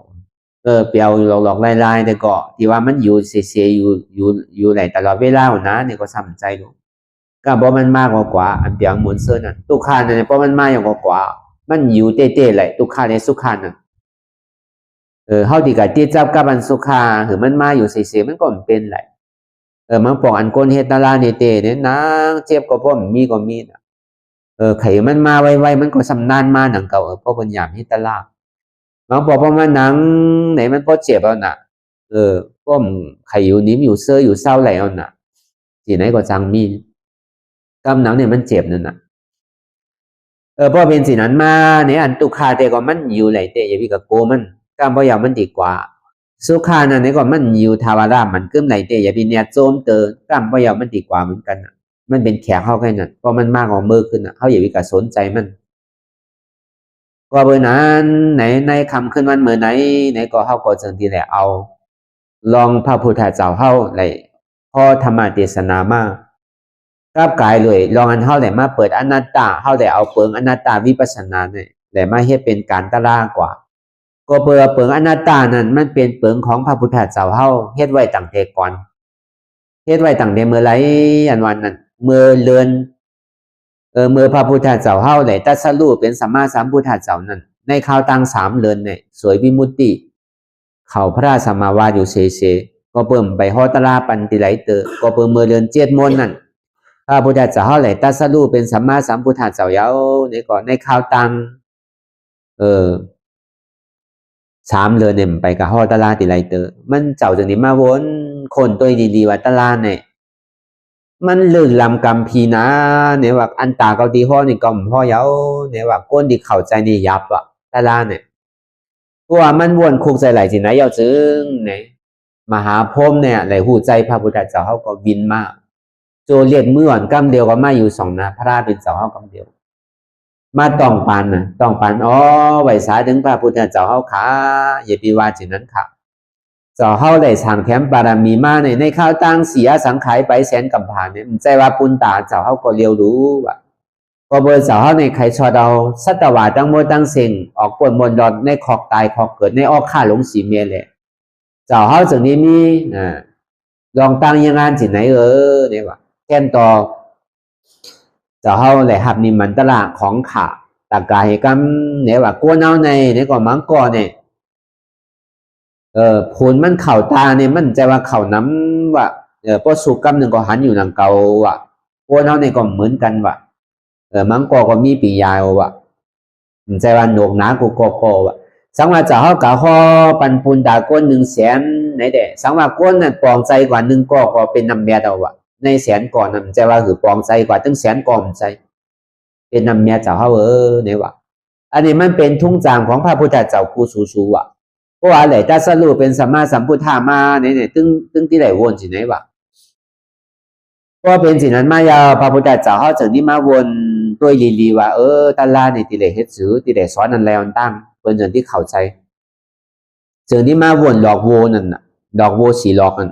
เปียวหลอกลายแต่ก็ที่ว่ามันอยู่เสียอยู่ไหนตลอดเวลานะเนี่ยก็ซ้ำใจดูก็เพราะมันมากกว่าอันเปียวโมนเสื้อนั่นตุกขาเนี่ยเพราะมันมากอย่างกว่ามันอยู่เต้ๆเลยตุกขาในสุขานั่นเขาดีกับที่จับกับอันสุขาหรือมันมาอยู่เสียมันก็เป็นไรมันปองอันก้นเฮตนาลาเนเตเนี่ยนางเจ็บก็เพราะมีก็มีนะไข่มันมาไวๆมันก็สำนานมาหนังเก่าเพราะปัญญาเฮตนาลา บางบอกว่ามันหนังไหนมันพอเจ็บเอาน่ะก็ไข่อยู่นิ้มอยู่เสื้ออยู่เศร้าไหลเอาน่ะที่ไหนก็จังมีกำหนังเนี่ยมันเจ็บนั่นน่ะพอเป็นสิ่งนั้นมาเนี่ยอันตุคาแต่ก็มันอยู่ไหลเตะอย่าพี่กับโกมันกำพยามันดีกว่าสุขานั่นเนี่ยก็มันอยู่ทาวารามันกึ้มไหลเตะอย่าพี่เนี่ยโจมเตอกำพยามันดีกว่าเหมือนกันน่ะมันเป็นแขกเข้าแค่นั้นเพราะมันมากกว่ามือขึ้นน่ะเขาอย่าพี่กับสนใจมันก็เบอร์นั้นไหนในคำขึ้นวันเมื่อไหนก็เข้าก็จังทีแหละเอาลองพระพุทธเจ้าเข้าไหลพอธรรมเทศนามากับกายเลยลองอันเข้าไหลมาเปิดอนัตตาเข้าไหลเอาเปิงอนัตตาวิปัสสนาเนี่ยไหลมาเฮ็ดเป็นการตะล่ากว่าก็เปิงอนัตตานั้นมันเป็นเปิงของพระพุทธเจ้าเข้าเฮ็ดไว้ตั้งแต่ก่อนเฮ็ดไว้ตั้งแต่เมื่อไรอันวันนั้นเมื่อเลือนเมื่อพระพุทธเจ้าเฮาได้ตรัสรู้เป็นสัมมาสัมพุทธเจ้านั้นในข่าวต่าง3เดือนเนี่ยสวยวิมุตติเขาพระสัมมาวาอยู่เฉยๆก็เพิ่มไปฮอตราปันติไหลเตอก็เพิ่มเมื่อเดือน7มนนั้นพระพุทธเจ้าเฮาได้ตรัสรู้เป็นสัมมาสัมพุทธเจ้าเยาในก่อนในข่าวต่าง3เดือนเนี่ยไปกับฮอตราติไหลเตอมันเจ้าจังนี้มาวนคนตัวดีๆว่าตราเนี่ยมันลื่นลำกำพีนะเนี่ยว่าอันตาเกาดีห้อนี่ก็พ่อเย้าเนี่ยว่าก้นดีเข้าใจนี่ยับอ่ะตาลาเนี่ยเพราะว่ามันวนคุกใจไหลสินะเย้าจึงเนี่ยมหาพรหมเนี่ยไหลหูใจพระพุทธเจ้าเขาก็บินมากโจเลียดเมื่อวันกำเดียวก็มาอยู่2นะพระราเป็นเจ้าเขากำเดียวมาต้องปันนะต้องปันไหวสาถึงพระพุทธเจ้าเขาขาอย่าปีว่าจินั้นค่ะเจ้าเฮาได้สร้างแถมบารมีมาในข้าวตั้งเสียสังขายไปแสนกำผ่านเนี่ยมันใจว่าปุณตาเจ้าเฮาก็เรียวรู้ว่าก็เบอร์เจ้าเฮาในใครชอดเอาสัตวาตั้งโมตั้งเซ็งออกปวนมนดอนในขอกตายขอกเกิดในออกข้าหลงสีเมียเลยเจ้าเฮาจากนี้มีลองตั้งยังงานสิไหนเนี่ยว่าแก้นต่อเจ้าเฮาเลยหับนิมันตละของขาตากายกำเนี่ยว่ากวนเอาในเนี่ยก็มังกรเนี่ยผลมันเข่าตาเนี่ยมันใจว่าเข่าน้ำว่าพอสุกกำหนึ่งก็หันอยู่หนังเก่าว่ะพวกเราเนี่ยก็เหมือนกันว่ะมังก็มีปียาวว่ะใจว่าหนวกหนากูก็ว่ะสังว่าจะเขากะข้อปันปูนตาก้น100,000ไหนเด้สังว่าก้นนั่นปองใจกว่า1ก็เป็นน้ำแม่เอาว่ะในแสนก่อนนั่นใจว่าคือปองใจกว่าตั้ง100,000ก่อนใจเป็นน้ำแม่เจ้าเขาเนี่ยว่ะอันนี้มันเป็นทุ่งจางของพระพุทธเจ้ากูสูว่ะเพราะว่าไหลตรัสรู้เป็นสัมมาสัมพุทธามาเนี่ยตึงที่ไหลวนสิไหนวะก็เป็นสิ่งนั้นมายาวพระพุทธเจ้าเขาจึงนี้มาวนตัวลีว่าตาลาเนี่ยที่ไหลเฮ็ดสือที่ไหลสอนนั่นแล้วตั้งเป็นสิ่งที่เข้าใจจึงนี้มาวนหลอกโวนั่นน่ะดอกโวสีหลอกนั่น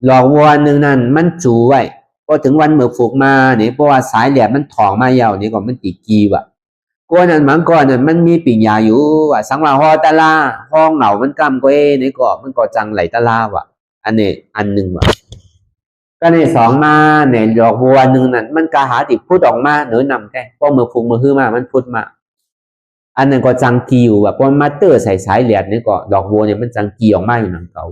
หลอกโวอันหนึ่งนั่นมันจูไว้พอถึงวันเมื่อฝึกมาเนี่ยเพราะว่าสายแหลมมันถองมายาวนี่ก็มันติดกีว่ะก้อนนั้นมังกรนั้นมันมีปิ่งยาอยู่ว่าสังว่าฮอตาลาห้องเหงามันกำก็นี่ก็มันก็จังไหลตาลาว่ะอันนี้อันหนึ่งว่ะก็ใน2มาเนี่ยดอกบัวหนึ่งนั้นมันกาหาติพูดออกมาเหนือนำแค่เพราะมือฟุกมือฮื้อมามันพูดมาอันนั้นก็จังกีอยู่แบบว่ามาเตอร์ใส่สายเหลียดนี่ก็ดอกบัวเนี่ยมันจังกีออกมาอยู่หนังเก่า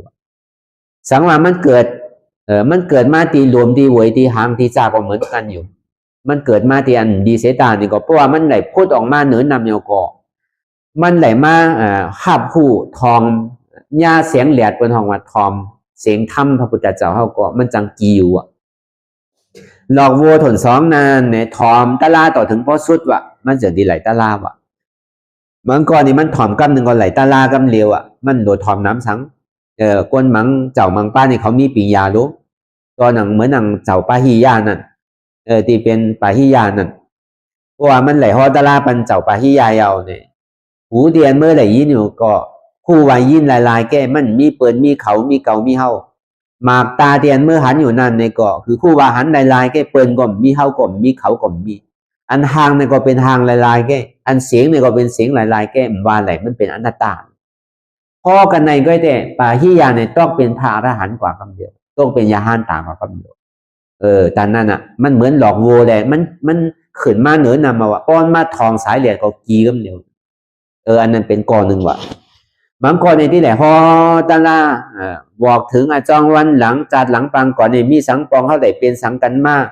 สังว่ามันเกิดมาตีรวมตีหวยตีหางตีจาก็เหมือนกันอยู่มันเกิดมาที่อันดีเสตานี่ก็เพราะว่ามันไหลพูดออกมาเหนือนำเนียวก่อมันไหลมาหาบผู้ทองญาเสียงแหลดเป็นห้องว่าทอมเสียงถ้ำพระพุทธเจ้าเฮาก็มันจังกีอยู่หลอกวัวถน2นานเนี่ยทอมตะลาต่อถึงพ่อสุดว่ะมันจะดีไหลตะลาว่ะมังกรนี่มันถอมกำหนึ่งก็ไหลตะลากำเลียวมันโดดถอมน้ำสังก้นมังเจ้ามังป้านี่เขามีปียารู้ตัวหนังเหมือนหนังเจ้าปาหิยานั่นที่เป็นปาหิยานั่นเพราะว่ามันไหลฮอตลาปันเจ้าปาหิยาเยาเนี่ยหูเดียนเมื่อไหลยินอยู่ก็คู่วายยินลายแก้มันมีเปิดมีเขามีเก่ามีเฮาหมากตาเดียนเมื่อหันอยู่นั่นในก็คือคู่วาหันลายแก้เปิดก่อมมีเฮาก่อมมีเขาก่อมมีอันหางเนี่ยก็เป็นหางลายแก้อันเสียงเนี่ยก็เป็นเสียงลายแก้ว่าไหลมันเป็นอนัตตาพ่อกันในก็แต่ปาหิยาเนี่ยต้องเป็นพระอรหันต์กว่าคำเดียวต้องเป็นยาหันต่างกว่าคำเดียวตอนนั้นมันเหมือนหลอกโวเลยมันขึ้นมาเหนือนำมาว่าก้อนมาทองสายเหรียญก็กีก็เร็วอันนั้นเป็นก้อนหนึ่งว่ะบางก้อนในที่ไหนฮอตาลาบอกถึงอาจองวันหลังจัดหลังปังก่อนในมีสังปองเขาได้เป็นสังกันมาก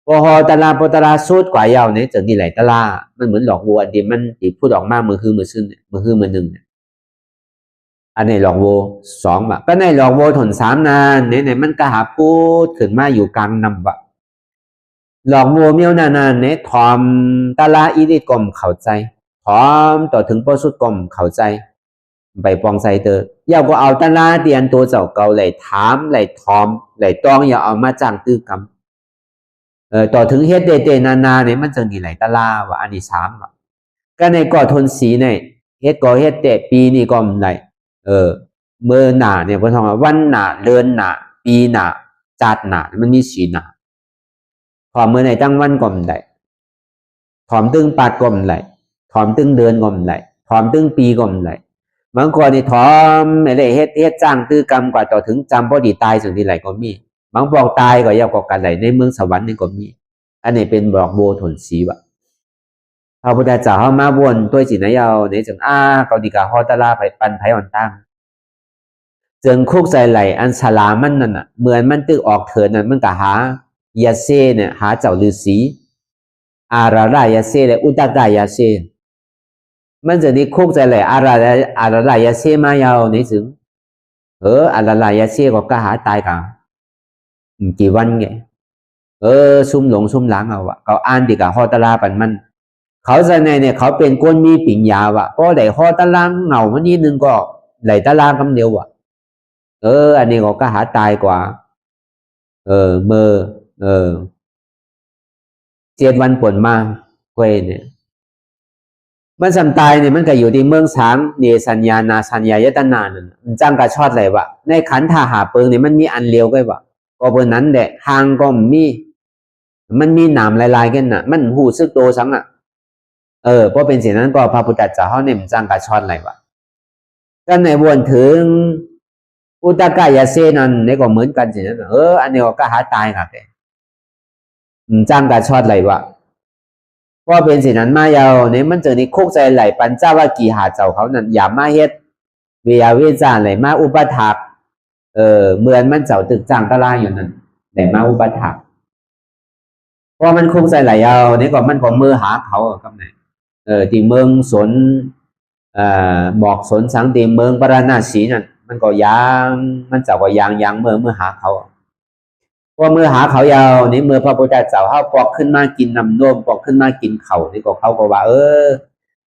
พอฮอตะลาปตะลาสูดกว่าเยาวเนี่ยจากที่ไหลตะลามันเหมือนหลอกวัวที่มันที่พูดออกมามือคือมือซึ่งมือคือมือหนึ่งเนี่ยอันในหลอกวัวสองบะก็ในหลอกวัวถนสามนานในมันก็หาพูดขึ้นมาอยู่กลางนำบะหลอกวัวเมียวนานเนี่ยถอมตะลาอีดิกลมเข้าใจถอมต่อถึงปสุดกลมเข้าใจไปปองใส่เตออย่าก็เอาตะลาเตียนตัวเจ้าเก่าไหลถามไหลถอมไหลตองอย่าเอามาจ้างตื้อกรรมต่อถึงเฮ็ดเดนาเนี่ยมันจึงดีไหลตะลาว่าอันนี้สามว่ะก็ในก่อทนสีเนี่ยเฮ็ดก่อเฮ็ดเตะปีนี่ก็ไหลเมื่อหนาเนี่ยเพิ่นว่าวันหนาเดือนหนาปีหนาจาดหนามันมีสีหนาถอมเมื่อไหนตั้งวันก็ไหลถอมตึงปาดก็ไหลถอมตึงเดือนก็ไหลถอมตึงปีก็ไหลบางคนนี่ถอมไม่ได้เฮ็ดจ้างตื้อกรรมกว่าต่อถึงจำพอดีตายจึงดีไหลก็มีบางบอกตายก็ยาวกว่ากันไหลในเมืองสวรรค์นี่ก็มีอันนี้เป็นบอกโบถนสีวะพระพุทธเจ้าเฮามาวนตัวสินะยาวในจึงเกาดีกาฮอตะลาไปปันไผอ่อนตั้งจึงคุกใจไหลอันฉลามันนั่นน่ะเหมือนมันตึกออกเถินนั่นมันก็หายาเซเนี่ยหาเจ้าฤาษีอารารายาเซและอุตตายาเซมันจะนี่คุกใจไหลอารารายาเซมายาวในจึงอารารายาเซก็หาตายกันกี่วันไงซุ่มหลงซุ่มหลังเอาวะเขาอ่านดีกับฮอตะลาปันมันเขาจะเนี่ยเขาเป็นคนมีปิญญาวะก็ได้ฮอตะลาเหงามันนิดนึงก็ไหลตะลากำเดียววะอันนี้ก็หาตายกว่าเมื่อ7 วันผลมาเว้ยเนี่ยมันสันตายเนี่ยมันก็อยู่ที่เมืองสางเนสัญญานาสัญญายตนานั่นมันจ้างกระชอดเลยวะในขันธาหาเปิงเนี่ยมันมีอันเลียวก็วะก็เบอร์นั้นแหละทางก็มันมีหนามลายๆกันน่ะมันหูซึกโตสังอ่ะเพราะเป็นสิ่งนั้นก็พระพุทธเจ้าเขาเนี่ยมันจ้างกระชอดอะไรวะก็ในวนถึงอุตกายาเซนั่นนี่ก็เหมือนกันสิ่งนั้นอันนี้ก็หาตายครับจ้างกระชอดอะไรวะเพราะเป็นสิ่งนั้นมายาวเนี่ยมันเจอในคุกใจไหลปัญจวัคคีย์หาเจ้าเขานั่นอย่ามาเฮ็ดเวียเวจาไหลมาอุปถักเหมือนมันเจ้าตึกจ้างตะลาอยู่นั่นแต่มาอุปถักเพราะมันคุกใจไหลยาวนี่ก็มันก็มือหาเขาครับเนี่ยที่เมืองสนบอกสนสังตีเมืองปราณาสีนั่นมันก็ยางมันเจ้าก็ยางเมื่อหาเขาเพราะมือหาเขายาวนี่เมื่อพระพุทธเจ้าเขาปอกขึ้นมากินน้ำนมปอกขึ้นมากินเข่านี่ก็เขาก็ว่า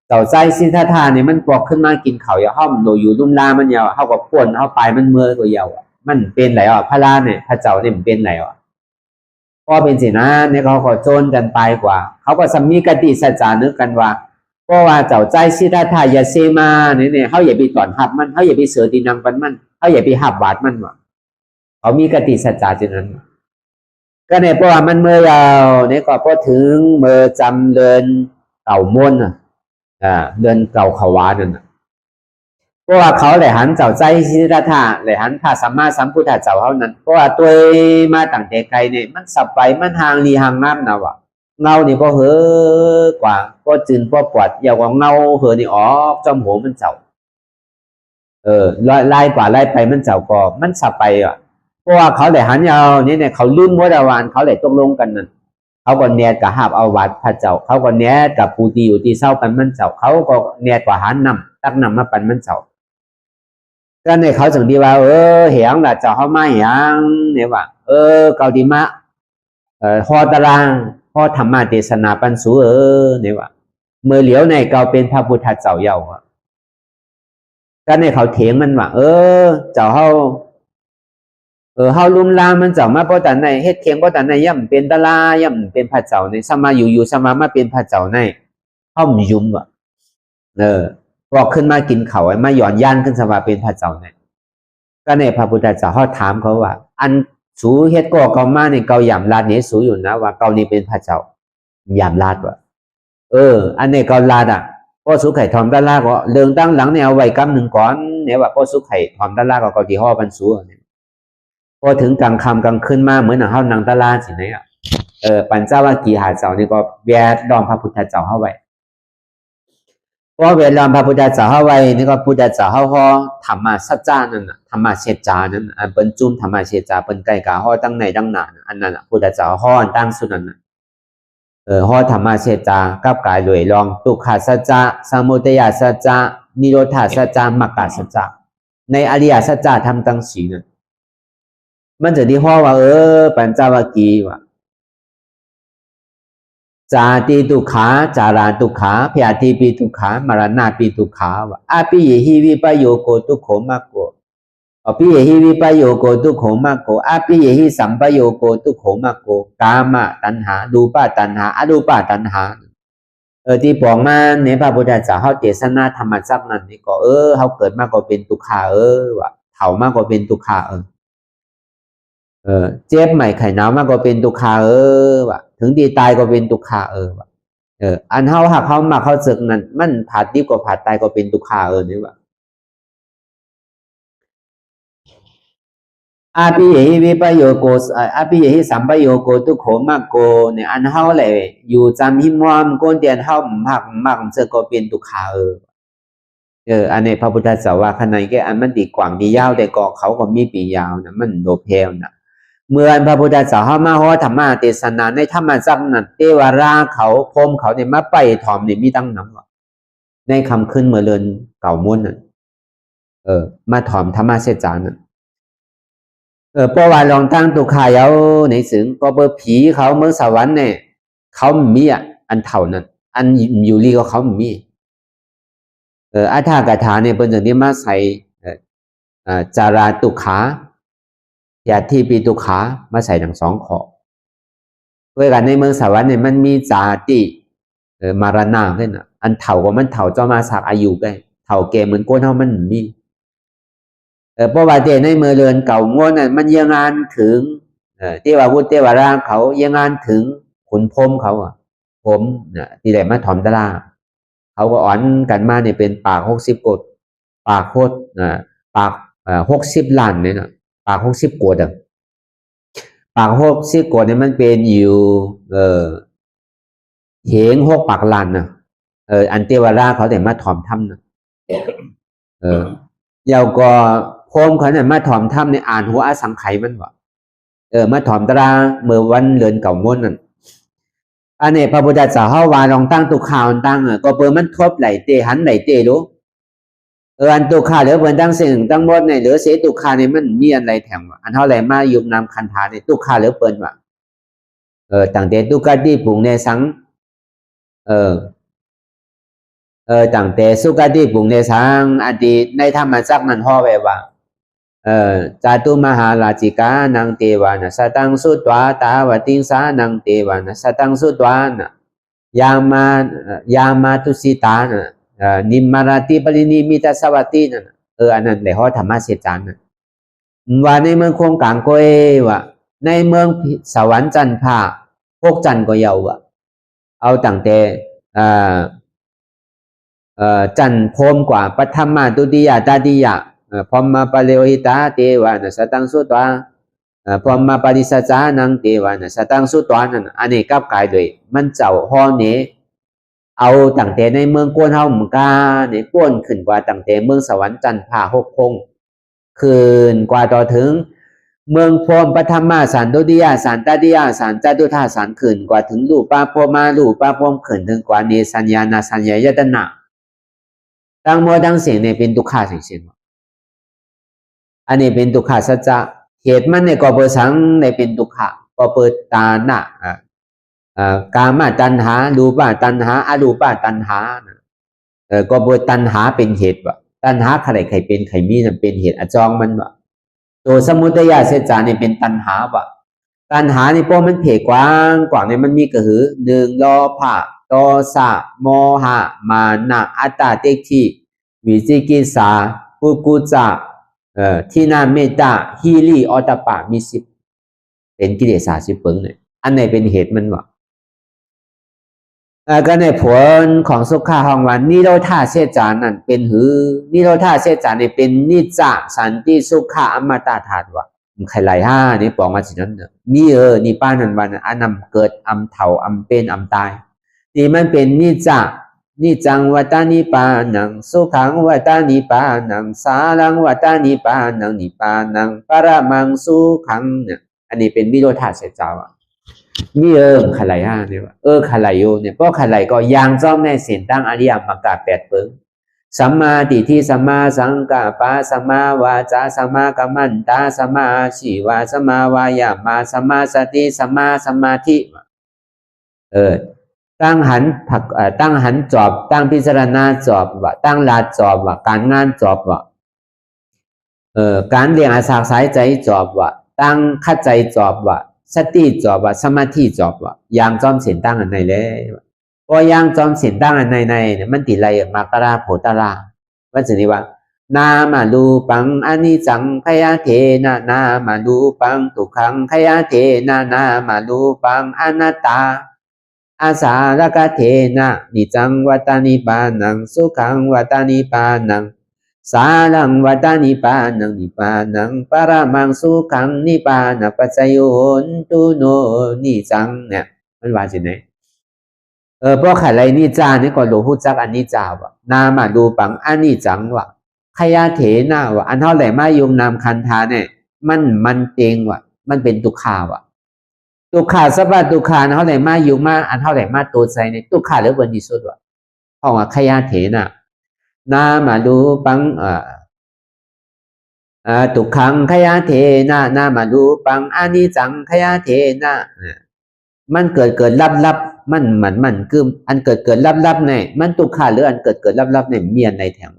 เจ้าใจสิทธาธาเนี่ยมันปอกขึ้นมากินเข่าอย่าห้อมโดยอยู่ลุ่มลามันยาวเขาก็ป้วนเขาไปมันเมื่อก็ยาวมันเป็นไหลพระราเนี่ยพระเจ้าเนี่ยมันเป็นไหลพอเป็นสินะเนี่ยเขาก็โจนกันไปกว่าเขาก็สมีกติสัจจานึกกันว่าเพราะว่าเจ้าใจสิทธาธายาเซมาเนี่ยเขาอย่าไปตอนหับมันเขาอย่าไปเสือตีนังปันมันเขาอย่าไปหับบาดมันว่ะเขามีกติสัจจาจนั้นก็เนี่ยเพราะว่ามันเมื่อยาวเนี่ยก็พอถึงเมื่อจำเดินเก่ามนเดินเก่าขวานั่นเพราะว่าเขาเลยหันเจ้าใจสิทธาธาเลยหันพระสัมมาสัมพุทธเจ้าเขานั้นเพราะว่าตัวมาต่างแต่ไกลเนี่ยมันสับไปมันห่างลีห่างน้ำนะวะเงานี่พอเหอกว่าพอจืนพอปวดอย่ากว่าเงาเหอนี่ออกจอมหัวมันเจ้าไล่กว่าไล่ไปมันเจ้าก็มันสับไปเพราะว่าเขาเลยหันยาวเนี่ยเขาลืมวัดวานเขาเลยตกลงกันนั่นเขาก็เนียดกับหาบเอาวัดพระเจ้าเขาก็เนียดกับปูตีอยู่ที่เศร้าปันมันเจ้าเขาก็เนียดกว่าหันนำตักนำมาปันมันเจ้าก็เนี่ยเขาจึงดีว่าเหียงล่ะเจ้าเขามาเหียงเนี่ยว่าเกาดีมะฮอตารางฮอธรรมะเทศนาปันสูเนี่ยว่าเมื่อเหลียวในเกาเป็นพระพุทธเจ้าเยาว์ก็เนี่ยเขาเถียงมันว่าเจ้าเฮาลุ่มลามันเจ้ามาเพราะแต่ในเฮ็ดเคียงเพราะแต่ในย่ำเป็นตะลาย่ำเป็นพระเจ้าในสมาอยู่สมามาเป็นพระเจ้าในเฮายุ่มว่ะบอกขึ้นมากินเขาไอ้มาหย่อนย่านขึ้นสมาเป็นพระเจ้าเนี่ยก็ในพระพุทธเจ้าเขาถามเขาว่าอันสูเฮ็ดก็เกามาเนี่ยเกาหยามลาดเนี่ยสูอยู่นะว่าเกานี่เป็นพระเจ้าหยามลาดว่ะอันนี้เกาลาดพอสุไข่ทอมตะลาก็เรื่องตั้งหลังเนี่ยเอาไว้กำหนึ่งก่อนเนี่ยว่าพอสุไข่ทอมตะลาก็เกาที่ห่อปันสูเนี่ยพอถึงกลางค่ำกลางคืนมาเหมือนเฮานางตะลาสิเนี่ยปัญจวัคคีย์หาเจ้านี่ก็แวดล้อมพระพุทธเจ้าเฮาไว้พอเวลาพระพุทธเจ้าเฮาไว้นี่ก็พุทธเจ้าเฮาฮอธรรมะสัจจานั่นน่ะธรรมะเชจานั้นเปิ้นจุ่มธรรมะเชจาเปิ้นไก่กาฮอตั้งในตั้งหน้าอันนั้นน่ะพุทธเจ้าฮอตั้งสุดนั้นน่ะ ฮอธรรมะเสจากับกายรวยรองทุกขสัจจะสมุทัยสัจจะนิโรธาสัจจะมรรคสัจจะในอริยสัจจะทำตั้งสีเนี่ยมันจะที่ฮอว่าปัญจวัคคีย์ว่าจาติทุกขาจาราทุกขาพยาธิปิทุกขามรณะปิทุกขาว่าอภิเยหิวิปโยโกทุกโขมากโกอภิเยหิวิปโยโกทุกโขมากโกอภิเยหิสัมปโยโกทุกโขมากโกกามตัณหารูปตัณหาอรูปตัณหาที่บอกมาในพระพุทธเจ้าเขาเทศนาธรรมจักนั้นนี่ก็เขาเกิดมากกว่าเป็นทุกขาว่าเฒ่ามากกว่าเป็นทุกขาเจ็บใหม่ไข่หนาวมากกว่าเป็นทุกขาว่ะถึงดีตายก็เป็นทุกขาว่ะอันเฮาหักเขามาเขาศึกนั่นมันผ่าดีกว่าผ่าตายก็เป็นทุกขานี่ว่ะอาภิเยหิวิปโยโกอาภิเยหิสัมปโยโกทุกโขมากโกเนี่ยอันเฮาแหละอยู่จำหิมวามโกนเตียนเฮามากเจอก็เป็นทุกขาอันนี้พระพุทธเจ้าว่าขณะแกอันมันดีกว่างดียาวแต่ก็เขาก็มีปียาวนะมันโดเพลนะเมื่อพระพุทธเจ้าเขามาฮอธรรมะเทศนาในธรรมจักรนั้นเทวราเขาพรมเขาเนี่ยมาไปถอมเนี่ยมีตั้งน้ำในคำขึ้นเมื่อเรือนเก่ามุ่นน่ะมาถอมธรรมะเสจานั่นเพราะว่าลองตั้งตุขายเอาในสึงก็เบอร์ผีเขาเมืองสวรรค์เนี่ยเขามีอันเท่านั้นอันอยู่ลีก็เขามีอัฏฐกถาเนี่ยเป็นอย่างนี้มาใส่จาราตุขาพยาธิปิทุกขามาใส่ทั้งสองข้อเพื่อกันในเมืองสวรรค์เนี่ยมันมีจาติมารณะขึ้นอันเท่าก็มันเท่าเจ้ามาสักอายุได้เท่าแก่เหมือนโกนเท่ามันมีเพราะว่าเดในเมืองเรือนเก่าง้วนน่ะมันยังงานถึงเทวาวุฒิเทวราเขายังงานถึงขุนพรหมเขาผมที่ได้มาถอมตลาเขาก็อ่อนกันมาเนี่ยเป็นปาก60 กฎปากโคตรปาก60 ล้านเนี่ยนะปาก60 กฎปาก60 กฎเนี่ยมันเป็นอยู่เหง6 ปากล้านนะอันเทวราเขาแต่มาถอมถ้ำนะเยาวก็โคมเขาเนี่ยมาถอมถ้ำในอ่านหัวอสังไขมันวะมาถอมตราเมื่อวันเรือนเก่าม้วนนั่นอันนี้พระพุทธเจ้าเขาว่าลองตั้งตุข่าวตั้งก็เปิดมันทบไหลเตหันไหลเตรู้อันตุข่าหรือเปิดตั้งสิ่งตั้งหมดในหรือเสียตุข่าเนี่ยมันมีอะไรแถมอันเท่าไหร่มายุบนำคันธาในตุข่าหรือเปิดว่าต่างแต่ตุกติปุงในสังต่างแต่สุกติปุงในสังอดีตในธรรมจักรนั้นห่อไว้ว่าจาตุมหาราชิกานังเทวานะสตังสุตวาตาวติงสานังเทวานะสตังสุตวานะยามาตุสิตานะนิมมาราติปรินิมิตาสวัตตินะอันนั้นเลยฮอธรรมะเสจานะว่าในเมืองคงกลางก็ว่าในเมืองสวรรค์จันทร์ผ้าพวกจันทร์ก็เยาว่ะเอาตั้งแต่จันทร์พรมกว่าปฐมมาตุติยาตาติยาพรหมปะเลวหิตาเทวานะสตังสุตวาพรหมปริสัจจานังเทวานะสตังสุตวานั่นอันนี้กับกายด้วยมันเจ้าห่อเนเอาตั้งแต่ในเมืองกวนเฮาหมกาเนี่ยก้นขึ้นกว่าตั้งแต่เมืองสวรรค์จันทร์ผ้า6 คงขึ้นกว่าต่อถึงเมืองพรหมปฐมมาสานตุติยาสานตติยาสานจตุธาสานขึ้นกว่าถึงรูปะพรหมารูปะพรหมขึ้นถึงกว่าเนสัญญาณสัญญายตนะทั้งหมดทั้งสิ่งเนี่ยเป็นทุกขาสิ่งเช่นอันนี้เป็นทุกขาสัจจะเหตุมันเนี่ยก็เปิดสังในเป็นทุกขะก็เปิดตาหนะกามตัณหารูปตัณหาอรูปตัณหาก็เปิดตัณหาเป็นเหตุวะตัณหาใครเป็นใครมีนั่นเป็นเหตุอจองมันวะตัวสมุทัยเสจานี่เป็นตัณหาวะตัณหานี่พวกมันเพกว้างกว่าเนี่ยมันมีกระหือ1โลภะโทสะโมหะมานะอัตตาเตคิวิจิกิจฉากุกุจจะที่นาเมตตาฮีรีออตปะมี10เป็นกิเลส10 ปึงเนี่ยอันไหนเป็นเหตุมันวะก็ในผลของสุขาห้องวันนิโรธาเสจานั่นเป็นหือนิโรธาเสจาเนี่ยเป็นนิจจสันติสุขะอมตะธาตุวะใครไหล5นี่บอกมาสินั้นเนี่ยนี่นี่ป้านันวันอันนำเกิดอำเถาอำเป็นอำตายนี่มันเป็นนิจจนิจังวัตานิปานังสุขังวัตานิปานังสารังวัตานิปานังนิปานังปรมังสุขังเนี่ยอันนี้เป็นนิโรธาเสจาวะ นี่ขลายห้าเนี่ยว่าขลายโยเนี่ยก็ขลายก็ยางจ้อมในเสียนตั้งอริยมรรคแปดเปิงสัมมาทิฏฐิสัมมาสังกัปปะสัมมาวาจาสัมมากัมมันตะสัมมาอาชีวะสัมมาวายามะสัมมาสติสัมมาสมาธิตั้งหันผักตั้งหันจอบตั้งพิจารณาจอบว่าตั้งลาจอบว่าการงานจอบว่าการเรียนอาสาสายใจจอบว่าตั้งคัดใจจอบว่าสติจอบว่าสมาธิจอบว่ายางจอมเสียนตั้งอันไหนเลยก็ยางจอมเสียนตั้งอันไหนเนี่ยมันติดอะไรมากราโผตราว่าจะนี่ว่านามาลูปังอนิจจังขยะเทนะนามาลูปังทุกขังขยะเทนะนามาลูปังอนัตตาอาสารกะเทนะนิจังวัตานิปานังสุขังวัตานิปานังสารังวัตานิปานังนิปานังปรมังสุขังนิปานะปัจจโยนตุโนนิจังเนี่ยมันว่าสิไหนเพราะขันไรนิจานี่ก็รู้จักอันนิจาวะนามาดูปังอันนิจังวะขยะเถนะวะอันเท่าไหร่มายุงนามคันธาเนี่ยมันเต็งวะมันเป็นตุขาวะตุขาสบัดตุขาเท่าไหร่มายุงมาอันเท่าไหร่มาตัวใจในตุขาหรือวันที่สุดวะเพราะว่าขยะเถนะนามาดูปังทุกขังขยะเทนะนามาดูปังอานิจังขยะเทนะมันเกิดลับมันคืออันเกิดลับเนี่ยมันตุขาหรืออันเกิดลับเนี่ยเมียนในแถว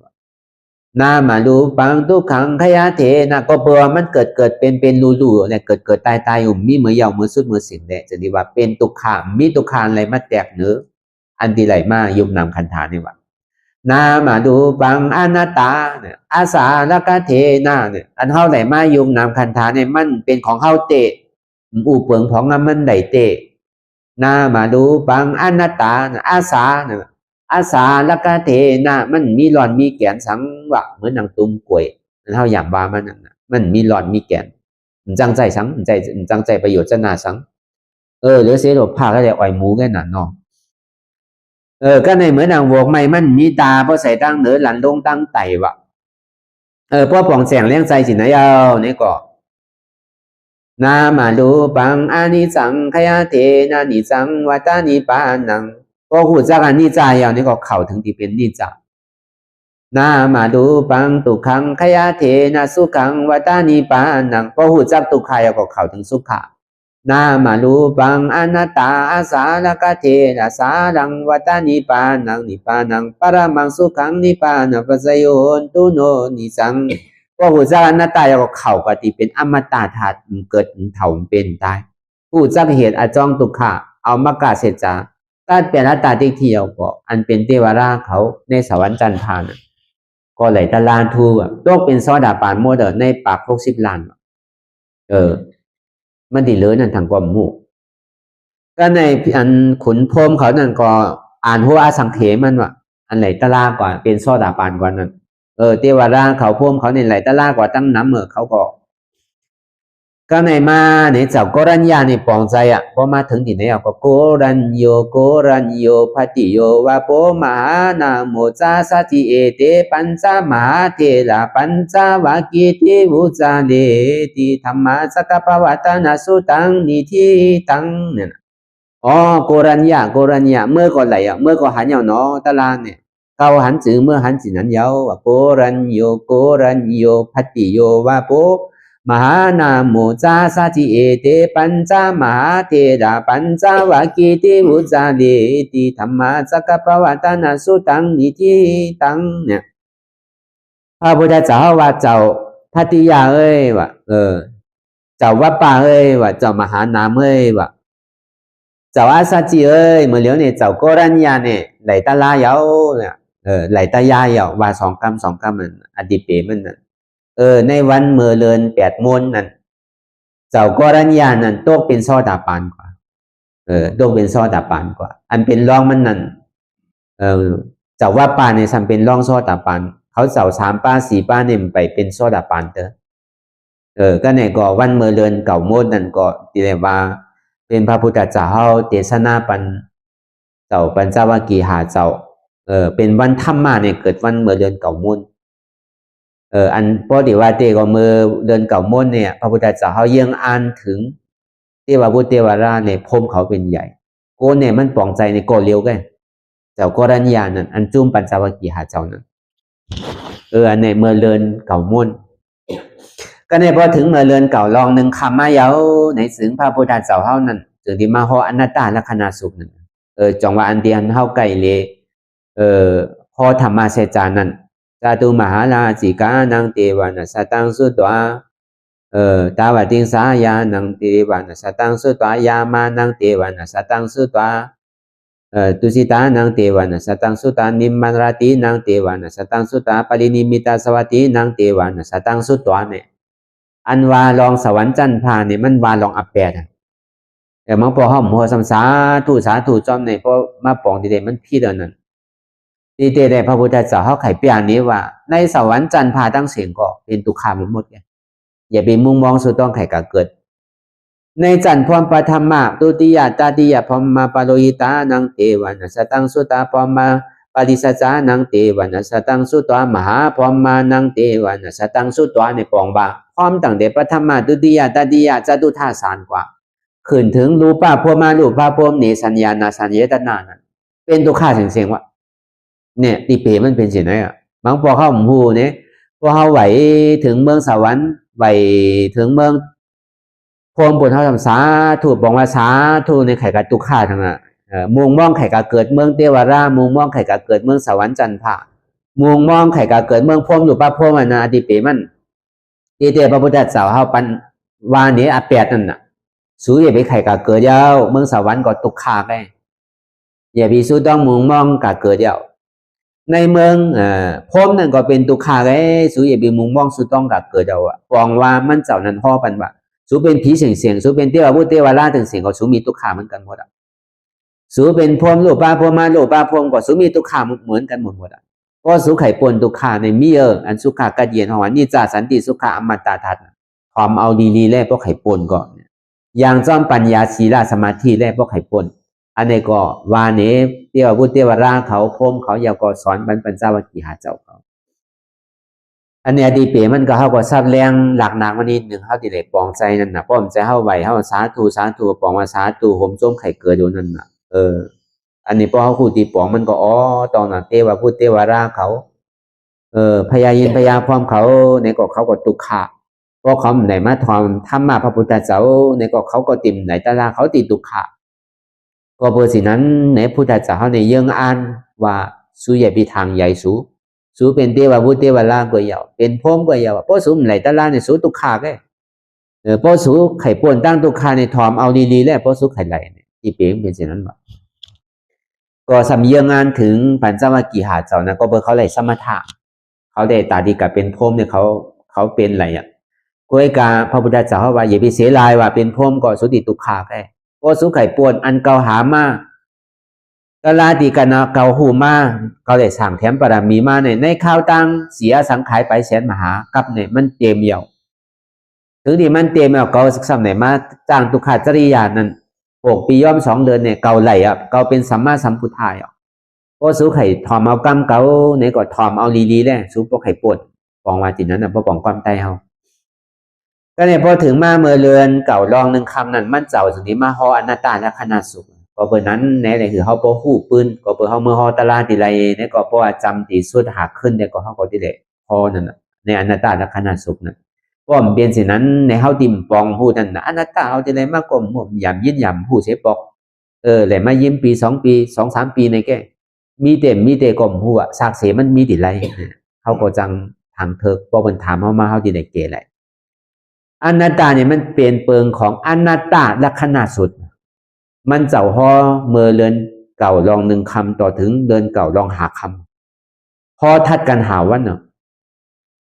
นามาดูปังทุกขังขยะเทนะก็เพราะว่ามันเกิดเป็นรูเนี่ยเกิดตายอยู่มีมือยาวมือสุดมือสิ่งเนี่ยจะดีว่าเป็นตุขามีตุขาอะไรมาแตกเนื้ออันที่ไหลมายุบนำคันธานี่ว่านามาดูปังอนัตตาเนี่ยอาสารกะเทนาเนี่ยอันเฮาไหนมายุงนามคันธาเนี่ยมันเป็นของเฮาเตะอูเปิงของมันไหลเตะนามาดูปังอนัตตาอาสาเนี่ยอาสารกะเทนามันมีหลอนมีแกนสังวะเหมือนนางตุ้มกล้วยอันเฮาอย่างว่ามันมีหลอนมีแกนจังใจสังจังใจประโยชน์จะนาสังหรือเสียดอกผ้าก็ได้อ่อยหมูแค่นั้นเนาะก็ในเหมือนนางวกไม่มันมีตาเพราะใส่ตั้งเหนือหลันลงตั้งไตวะเพราะป่องแสงเลี้ยงใจสินะยาวนี่ก็นามาดูปังอานิจังขยะเทนะนิจังวัตานิปานังก็หูจักอันนิจายาวนี่ก็เข้าถึงที่เป็นนิจานามาดูปังตุขังขยะเทนะสุขังวัตานิปานังก็หูจักตุขายก็เข้าถึงสุขะนามาลูปังอนัตตาอาสารกะเทนะสารังวัตานิปานังปรมังสุขังนิปานะปัจจโยนตุโนนิจังก็หูจักอนัตตาก็เข้าปฏิเป็นอมตะธาตุเกิดเถ่าเป็นตายผู้จักเหตุอจองตุขะเอามากาเสจาการเป็นอนัตตาที่เที่ยวก็อันเป็นเทวราเขาในสวรรค์จันทานก็ไหลตะลานทูตกเป็นซอดาปานโมเดอในปาก60 ล้านมันดีเลยนั่นทางความหมู่ก็ในอันขุนพรมเขานั่นก็อ่านหัวอาสังเขมันว่าอันไหลตะลากว่าเป็นซอดาปานกว่านั้นเทวราเขาพรมเขาในไหลตะลากว่าตั้งน้ำเขาก็ในมาในเจ้าโกรัญญาในปองใจพอมาถึงที่ไหนก็โกรัญโยพัติโยวาโปมหานาโมจาสติเอเตปัญจมหาเทระปัญจวากิติวุจาเดติธรรมะสกปวัตนาสุตังนิธิตังเนี่ยโกรัญญาเมื่อก็ไหลเมื่อก็หันยาวเนาะตะลานเนี่ยเขาหันจือเมื่อหันจือนั้นยาวโกรัญโยพัติโยวาโปมหานาโมจาสติเอเตปัญจมหาเทระปัญจวากิติวุจาเดติธรรมะสกปวัตนาสุตังนิธิตังเนี่ยพระพุทธเจ้าว่าเจ้าพัทติยาว่าเจ้าวัปปะว่าเจ้ามหานามว่าเจ้าอาสาจิเมื่อเลี้ยวเนี่ยเจ้าโกรัญญาเนี่ยไหลตะลายาวเนี่ยไหลตะยายาวว่า2 กรรมมันอดีเปมันนั่นในวันเมื่อเลือน8 โมงนั่นเจ้าโกรัญญานั่นตกเป็นซอดาปานกว่าตกเป็นซอดาปานกว่าอันเป็นรองมันนั่นเจ้าว่าปานในสัมเป็นรองซอดาปานเขาเจ้า3 ป้า 4 ป้าเนี่ยไปเป็นซอดาปานก็เนี่ยก็วันเมื่อเลือน9 โมงนั่นก็ที่เรียกว่าเป็นพระพุทธเจ้าเทศนาปันเจ้าปัญจวัคคีย์5 เจ้าเป็นวันธรรมะเนี่ยเกิดวันเมื่อเดือน9 โมงอันพอดีว่าเตก็เมื่อเดือน9 โมงเนี่ยพระพุทธเจ้าเขายังอ่านถึง เทวบุตรเทวราเนี่ยพรหมเขาเป็นใหญ่โกนเนี่ยมันปองใจในโกเลียวกันเจ้ากรัญญานั่นอันจุ่มปัญจวัคคีย์หาเจ้านั้นอันเนี่ยเมื่อเลินเก่ามุ่นก็เนี่ยพอถึงเมื่อเลินเก่าลองหนึ่งคำมาเย้าในสึงพระพุทธเจ้าเฮานั้นถึงที่มาฮออนัตตาลักษณะสุขนั่นจังว่าอันเดียนเฮาไก่เลยพอธรรมะเสจานั้นจาตุมหาราชิกานังเทวานัสตังสุตวาตาวติงสายานังเทวานัสตังสุตวายามานังเทวานัสตังสุตวาตุสิตานังเทวานัสตังสุตานิมมันราตินังเทวานัสตังสุตาปรินิมิตาสวัสตินังเทวานัสตังสุตวาเนี่ยอันว่าลองสวรรค์จันทร์พาเนี่ยมันว่าลองอัปแปดแต่มังพอห้อมหัวสัมสาธุจอมเนี่ยพอมาปองดีเดมันพี่เดินนั่นดีเดได้พระพุทธเจ้าเขาไขเปียนี้ว่าในสวรรค์จันทร์พาตั้งเสียงก็เป็นตุกขาหมดไงอย่าไปมุ่งมองสุดต้องไขกะเกิดในจันทร์พรปฐมมาตุติยาตาติยาพรมาปโลหิตานังเทวานัสตังสุตาพรมาปฏิสัจจานังเทวานัสตังสุตวามหาพรมานังเทวานัสตังสุตวาในปองบาพร้อมตั้งแต่ปฐมมาตุติยาตาติยาจตุธาสารกว่าขึ้นถึงรูปะพวมารูปะพวมเนสัญญานาสัญญาตนานั้นเป็นตุกขาเสียงว่าเนี่ยตีเปมันเป็นสิ่งไหนบางพอเข้าหมู่เนี่ยพอเข้าไหวถึงเมืองสวรรค์ไหวถึงเมืองพรหมปุถะธรรมสาธุบอกว่าสาธุในไข่กะตุกขาทั้งนั้นมุงมองไข่กะเกิดเมืองเทวรามุงมองไข่กะเกิดเมืองสวรรค์จันทร์มุงมองไข่กะเกิดเมืองพรหมอยู่ป้าพรหมนะตีเปมันตีเตพระพุทธเจ้าเข้าปันวานี้อแปดนั่นน่ะสู้อย่าไปไข่กะเกิดยาวเมืองสวรรค์ก็ตุกขาไปอย่าไปสู้ต้องมุงมองกะเกิดยาวในเมืองพรหมนั่นก็เป็นตุกขาไปสู้อย่าไปมุงมองสู้ต้องกะเกิดยาวฟองว่ามันเจ้านั้นห่อปันว่าสู้เป็นผีเสียงสู้เป็นเทวบุตรเทวราถึงเสียงก็สู้มีตุกขาเหมือนกันหมดสู้เป็นพรหมโลปาพรหมาโลปาพรหมก็สู้มีตุกขาเหมือนกันหมดก็สู้ไข่ปนตุกขาในมีอันสุขากะเย็นหวานิจจาสันติสุขะอมตะทัตความเอาดีๆแลพวกไข่ปนก่อนอย่างจอมปัญญาศีลสมาธิแลพวกไข่ปนอันนี้ก็วาเนเทวบุตรเทวราเขาพรหมเขาอยากก็สอนบรรปัญจวัคคีย์หาเจ้าเขาอันนี้อดีเปมันก็เฮาก็ทราบแรงหลักหนักวันนี้หนึ่งเฮาที่ได้ปองใจนั่นน่ะป้อมใจเฮาไหวเฮาสาธุปองว่าสาธุห่มส้มไข่เกิดอยู่นั่นน่ะอันนี้พอเฮาคู่ตีปองมันก็ตอนน่ะเทวบุตรเทวราเขาพญายินพญาพร้อมเขาในก็เขาก็ตุกขะเพราะเขาไหนมาทำธรรมะพระพุทธเจ้าในก็เขาก็ติ่มไหนตาลาเขาติตุกขะก็เพราะสินั้นในพุทธเจ้าในเยื่องอ่านว่าสุยพิทางใหญ่สูเป็นเทวบุตรเทวราก็ยาวเป็นพรหมก็ยาวเพราะสูไหนตาลาในสูตุกขะแกเพราะสูไข่ป่นตั้งตุกขะในทอมเอาดีๆแล้วเพราะสูไข่ไหลเนี่ยที่เป็นสินั้นว่าก็สำเยื่องอ่านถึงปัญจวัคคีย์หาเจ้านะก็เพราะเขาไหลสมถะเขาได้ตาดีกับเป็นพรหมเนี่ยเขาเป็นอะไรกวยกาพระพุทธเจ้าว่าอย่าไปเสียลายว่าเป็นพรหมก็สุติตุกขาแค่ก็สุไข่ปวนอันเกาหามากลาติกนาเกาหูมาเขาได้สั่งแถมปรามีมาในข้าวตังเสียสังขายไปแสนมหากับเนี่ยมันเต็มเหี่ยวถึงที่มันเต็มเอาเกาสักสำไหนมาจ้างตุขาจริยานั้น6 ปีย่อม2 เดือนเนี่ยเกาไหลเกาเป็นสัมมาสัมพุทธายก็สุไข่ทอมเอากำเกาเนี่ยก็ทอมเอาลีๆแล้วสุพวกไข่ปวนปองว่าจิตนั้นพวกปองความใจเฮาก็เนี่ยพอถึงมาเมื่อเรือนเก่าลองหนึ่งคำนั้นมันเจ้าสิ่งนี้มาฮออนัตตาและขนาดสุขก็เปิดนั้นเนี่ยคือเขาโปหูปืนก็เปิดเขาเมื่อฮอตลาติไรเนี่ยก็เพราะว่าจำตีสุดหักขึ้นเนี่ยก็เขาก็ที่เด็กฮอนั่นในอนัตตาและขนาดสุขนั่นก็มันเป็นสิ่งนั้นในเขาติ่มปองหูนั่นอนัตตาเขาจะได้มากกว่าหมยำยิ้มยำหูเสปอกเลยมายิ้มปี2 ปี 2-3 ปีในแก่มีเต็มกลมหูสากเสมันมีติไรเขาก็จังทางเถิกพอมันถามเขามาเขาที่เด็กเกอะไรอนัตตาเนี่ยมันเปลี่ยนเปิงของอนัตตาลักษณะสุดมันเจ้าฮอเมื่อเรือนเก่าลองหนึ่งคำต่อถึงเรือนเก่าลองหาคำฮอทัดกันหาวันเนาะ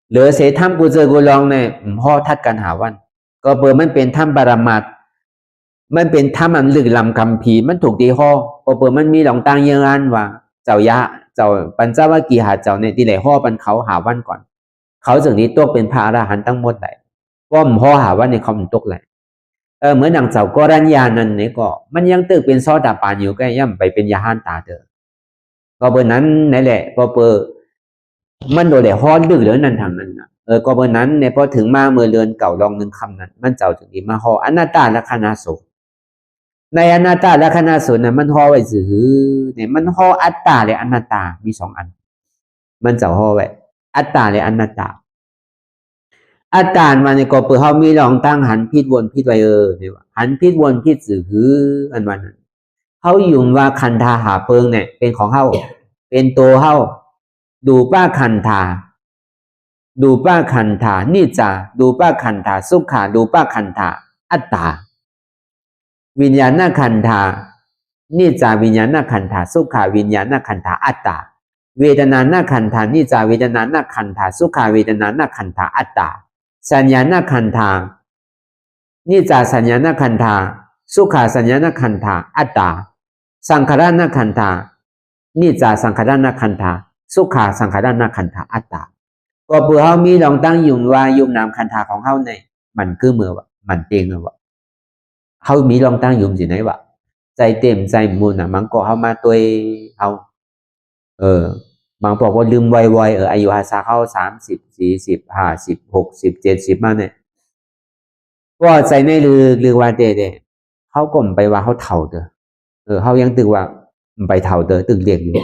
เหลือเสถ้ำกูเจอกูลองเนี่ยฮอทัดกันหาวันก็เปิดมันเป็นถ้ำปรมัตถ์มันเป็นถ้ำอันลึกล้ำคำผีมันถูกตีฮอก็เปิดมันมีหลงตังเยืองอันว่าเจ้ายะเจ้าปัญจวัคคีย์หาเจ้าเนี่ยที่ไหนฮอปันเขาหาวันก่อนเขาจึงนี้ตัวเป็นพระอรหันต์ทั้งหมดได้ก็มห่อหาว่าในคำตกเลยเหมือนดังเจ้ากรัญญานั้นเนี่ยก็มันยังตึกเป็นซอดาปานอยู่ก็ย่ำไปเป็นยาหันตาเถอะก็เบอร์นั้นนั่นแหละพอเปิดมันโดนแต่ห่อลึกเหลือนั่นทางนั้นก็เบอร์นั้นเนี่ยพอถึงมาเมื่อเรือนเก่าลองหนึ่งคำนั้นมันเจ้าถึงที่มาห่ออนัตตาและคณะสงฆ์ ในอนัตตาลักษณะสูตรน่ะมันห่อไว้ซื่อเนี่ยมันห่ออัตตาและอนัตตามีสองอันมันจะห่อไว้อัตตาและอนัตตาอัตตามาในก็เปิดเฮามีลองตั้งหันพิษวนพิษไว้เนี่ยว่าหันพิษวนพิษซื่ออันวันนั้นเฮายุ่งว่าคันธาหาเปิงเนี่ยเป็นของเฮาเป็นตัวเฮาดูป้าคันธาดูป้าคันธานิจจาดูป้าคันธาสุขาดูป้าคันธาอัตตาวิญญาณขันธานิจจาวิญญาณขันธาสุขาวิญญาณขันธาอัตตาเวทนาขันธานิจจาเวทนาขันธาสุขาเวทนาขันธาอัตตาสัญญาณขันธานิจจาสัญญาณขันธาสุขาสัญญาณขันธาอัตตาสังขารขันธานิจจาสังขารขันธาสุขาสังขารขันธาอัตตาก็เพื่อเฮามีลองตั้งยุ่งว่ายุ่งนามขันธาของเฮาในมันคือมือวะมันเต็งวะเฮามีลองตั้งยุ่งสิไหนวะใจเต็มใจมุนอ่ะมันก็เฮามาตัวเฮาบางบอกว่าลืมไวๆอายุหาซาเข้า30 40 50 60 70มาเนี่ยก็ใจในลือว่าเด้เฮาก้มไปว่าเฮาเฒ่าเด้อเฮายังตึกว่าไปเฒ่าเด้อตึกเรียกอยู่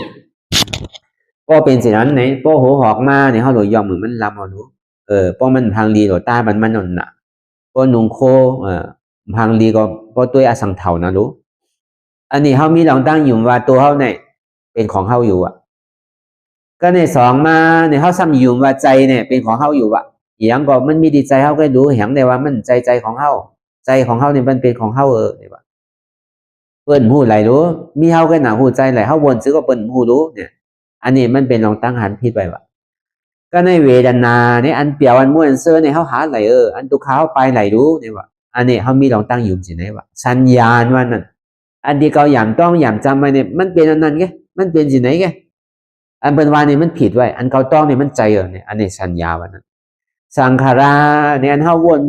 ก็เป็นสินั้นไหนป้อโหหอกมาเนี่ยเฮาโดยยอมมือมันลำเอาหนูป้อมันพังดีโดตามันนั่นน่ะป้อนุงโคพังดีก็ป้อตัวอสังเฒ่านะรู้อันนี้เฮามีลองตั้งอยู่ว่าตัวเฮาเนี่ยเป็นของเฮาอยู่อ่ะก็ในสองมาในเฮาซ้ำอยู่ว่าใจเนี่ยเป็นของเฮาอยู่อ่ะอย่างก็มันมีดีใจเฮาก็รู้อย่างได้ว่ามันใจของเฮาใจของเฮาเนี่ยมันเป็นของเฮาเนี่ยว่าเปิ้นฮู้ไหลรู้มีเฮาก็น่าฮู้ใจไหลเฮาวนซื้อก็เปิ้นฮู้รู้เนี่ยอันนี้มันเป็นลองตั้งหันผิดไปว่าก็ในเวทนาเนี่ยอันเปียวอันม่วนเสื้อเนี่ยเฮาหาไหลอันตุขาวไปไหลรู้เนี่ยว่าอันนี้เฮามีลองตั้งอยู่สิไหนว่าสัญญาณว่านั่นอันที่เก่าหยามต้องหยามจำไว้เนี่ยมันเป็นอันนั้นไงมันเป็นสิไหนไงอันเป็นวานี่มันผิดไว้อันเก่าต้องเนี่ยมันใจเนี่ยอันนี้สัญญาว่านั้นสังขาราเนี่ยอันเฮาวน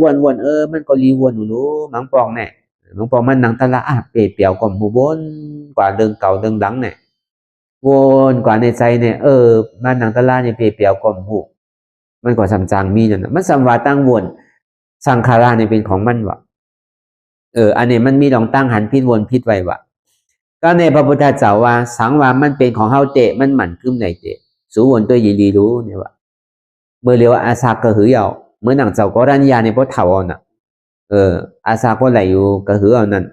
มันก็รีวนรู้มังปองเนี่ยมังปองมันหนังตะละเปรียวก็หมู่บนกว่าเดิงเก่าเดิงหลังเนี่ยวนกว่าในใจเนี่ยมันหนังตะละเนี่ยเปรียวก็หมู่มันก็สำจางมีนั่นมันสัมวาตั้งวนสังขาราเนี่ยเป็นของมันวะอันนี้มันมีลองตั้งหันพิษวนพิษไว้วะก็ในพระพุทธเจ้าว่าสังวามันเป็นของเฮาเตะมันหมั่นขึ้นไหนเตะสูวนตัวยินดีรู้เนี่ยว่าเมื่อเรียกว่าอาสากระหือเอาเมื่อหนังเจ้าก็รัญญาในพระเถาเอาน่ะอาสาก็ไหลอยู่กระหือเอานั่น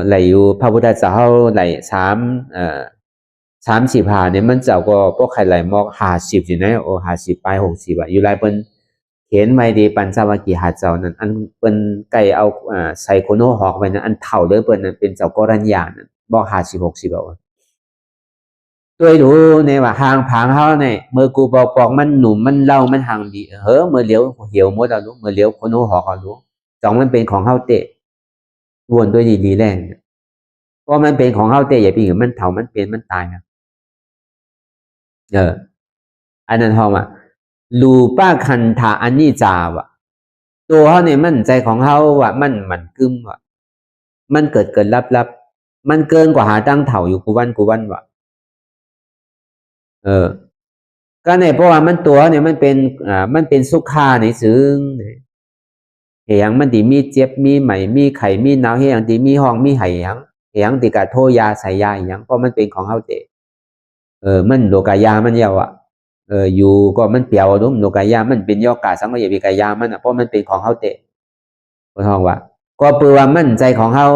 ไหลอยู่พระพุทธเจ้าเฮาไหล30เนี่ยมันเจ้าก็พวกใครไหลมอก50สินะ50ไป60อ่ะอยู่หลายเปิ้นเห็นไว้ดีปัญจวัคคีย์หาเจ้านั้นอันเปิ้นไก่เอาใส่โคโนหอกไว้นั้นอันเท่าเด้อเปิ้นนั้นเป็นเจ้าก็รัญญานั้นบ่50 60เอาด้วยรู้ในว่าหางผางเฮาเนี่ยเมื่อกูบอกมันหนุ่มมันเล่ามันห่างดีเมื่อเหลียวเหี่ยวหมดแล้วรู้เมื่อเหลียวโคโนหอกเอารู้จองมันเป็นของเฮาเตะวนด้วยดีๆแรงเพราะมันเป็นของเฮาเตะอย่าไปมันเฒ่ามันเป็นมันตายนะอันนั้นเฮาว่ารูปะคันธาอนิจจาวะตัวเฮาเนี่ยมันใจของเฮาว่ามันกึมว่ะมันเกิดลับมันเกินกว่าหาตั้งเถ่าอยู่กูวันว่ะก็ในเพราะว่ามันตัวเนี่ยมันเป็นสุขาในซึ่งเหียงมันดีมีเจ็บมีใหม่มีไข่มีหนาวเหียงดีมีห้องมีไห้เหียงติกะโทยาใส่ยาอย่างเพราะมันเป็นของเฮาเตมันโลกายามันยาวอ่ะอยู่ก็มันเปียวนุ่มโลกายามันเป็นยอกาสังเวยวิกายามันเพราะมันเป็นของเฮาเตะบ่ท้องว่าก็เปือว่ามั่นใจของเฮา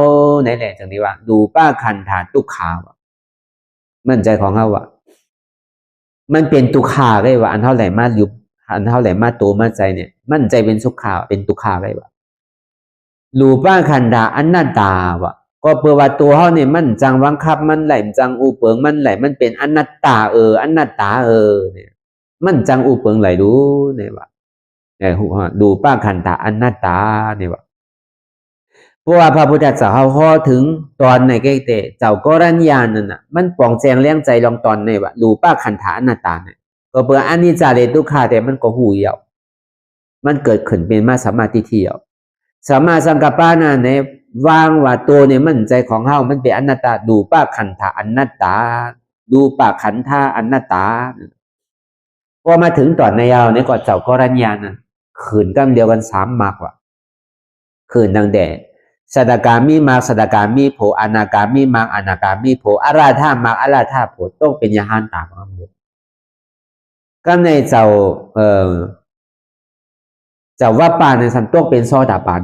ไหนแหละจังนี้ว่าดูป้าคันธาทุกขาว่ะมั่นใจของเฮาว่ะมันเป็นทุกขาได้ว่าอันเท่าไหร่มาอยู่อันเท่าไหร่มาตัวมาใจเนี่ยมั่นใจเป็นสุขาเป็นทุกขาได้ว่ะรูป้าคันธาอนัตตาว่ะก็เปือว่าตัวเฮาเนี่ยมันจังบังคับมันไหลจังอูเปิงมันไหลมันเป็นอนัตตาอนัตตาเนี่ยมันจังอูเปิงไหลรู้เนี่ยว่ะดูป้าคันธาอนัตตาเนี่ยว่ะเพราะว่าพระพุทธเจ้าเขาพอถึงตอนในเกเตเจ้าก็รัญญานั่นน่ะมันปองแจงเลี้ยงใจลองตอนในว่ะดูป้าคันธาอนัตตาเนี่ยก็เปืออนิจจาเรทุกขาแต่มันก็หูเหี่ยวมันเกิดขึ้นเป็นมาสัมมาทิฏฐิสัมมาสังกัปปะนั่นเนี่ยวางว่าตัวเนี่ยมันใจของเฮามันเป็นอนัตตาดูป้าขันธาอนัตตาดูป้าขันธาอนัตตาพอมาถึงตอนในยาวเนี่ยก็เจ้าก็รัญญานั่นขืนกันเดียวกัน3 มรรคว่ะขืนดังแดด สัตกามิมากสัตกามิโผอนาคามิมากอนาคามิโผอาราธามากอาราธาโผต้องเป็นยาหันตาของเราก็ในเจ้าเจ้าว่าปานในสันต้องเป็นโซดาปาน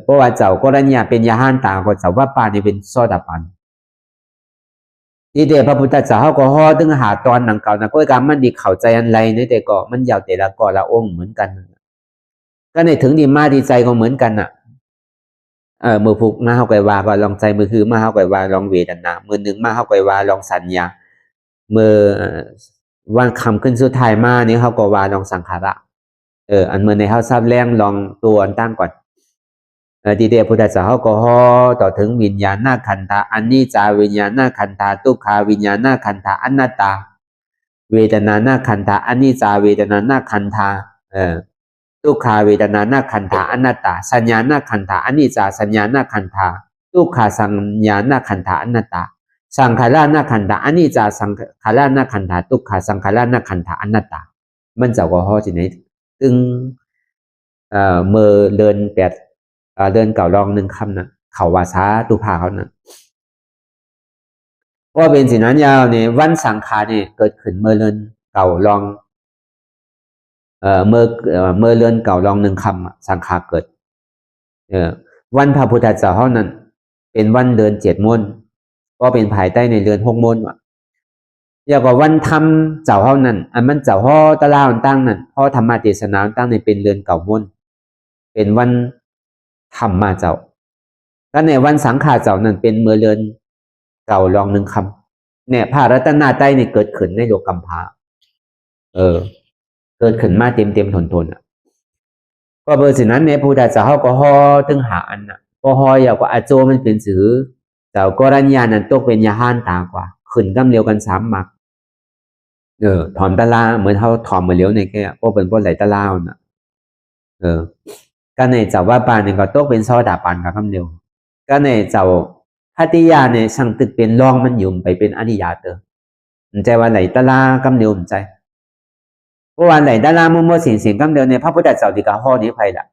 เพราะว่าเจ้าก็รัญญาเป็นยาหันตาก็เจ้าว่าปานนี่เป็นโซดาปานที่เดพระพุทธเจ้าเขาก็ห่อถึงหาตอนหนังเก่านะก็การมันดีเข้าใจอันไรในแต่ก็มันยาวแต่ละก่อละองค์เหมือนกันก็ในถึงดีมาดีใจก็เหมือนกันน่ะมือผูกมาเฮาไกว่าก็ลองใจมือคือมาเฮาไกว่าลองเวทนามือหนึ่งมาเฮาไกว่าลองสัญญามือวันคำขึ้นสุดท้ายมานี่เฮาก็ว่าลองสังขาระอันเมื่อในเฮาทราบแรงลองตัวตั้งก่อนที่เดียพุทธเจ้าเขาก็ห่อต่อถึงวิญญาณขันธะอันนี้จาวิญญาณขันธะทุกขาวิญญาณขันธะอนัตตาเวทนาขันธะอันนี้จาเวทนาขันธะทุกขาเวทนาขันธะอนัตตาสัญญาขันธะอันนี้จาสัญญาขันธะทุกขาสัญญาขันธะอนัตตาสังขารขันธะอันนี้จาสังขารขันธะทุกขาสังขารขันธะอนัตตามันเจ้าก็ห่อที่ไหนตึงเมื่อเดินแปดเดินเก่าลองหนึ่งคำนะเขาวาช้าตุภาเขานะว่าเป็นสิ่งนั้นยาวเนี่ยวันสังขารเนี่ยเกิดขึ้นเมื่อเดินเก่าลองเมื่อเดินเก่าลองหนึ่งคำสังขารเกิดวันพระพุทธเจ้าเขานั้นเป็นวันเดิน7 ม้วนก็เป็นภายใต้ในเดือน6 ม้วนว่ะอยากว่าวันทำเจ้าเขานั้นอันมันเจ้าห่อตะลาอันตั้งนั้นห่อธรรมะเทศนาตั้งในเป็นเดือน9 ม้วนเป็นวันธรรมะเจ้าถ้าในวันสังขารเจ้านั้นเป็นเมื่อเดือนเก่าลองหนึ่งคำเนี่ยพระรัตนตรัยเนี่ยเกิดขึ้นในโลกัมภาเกิดขึ้นมาเต็มทนก็เบอร์สินั้นเนี่ยพุทธเจ้าเขาก็ห่อถึงหาอันน่ะก็ห่ออยากว่าอาโจมันเป็นสื่อเจ้ากรัญญานั้นตกเป็นยาห้านตากว่าขึ้นกำเร็วกัน3 หมักถอนตะลาเหมือนเขาถอนมาเลี้ยวในแก่พวกเป็นพวกไหลตะลาวน่ะก็ในเจ้าว่าปานเนี่ยก็ตกเป็นโซดาปานกับคำเดียวก็ในเจ้าพัทยาเนี่ยสั่งตึกเป็นรองมันยุ่มไปเป็นอริยามันใจว่าไหลตะลากำเดียวมันใจเพราะว่าไหลตะลามั่วๆเสียงกำเดียวเนี่ยพระพุทธเจ้าที่กาห่อนี้ไปละ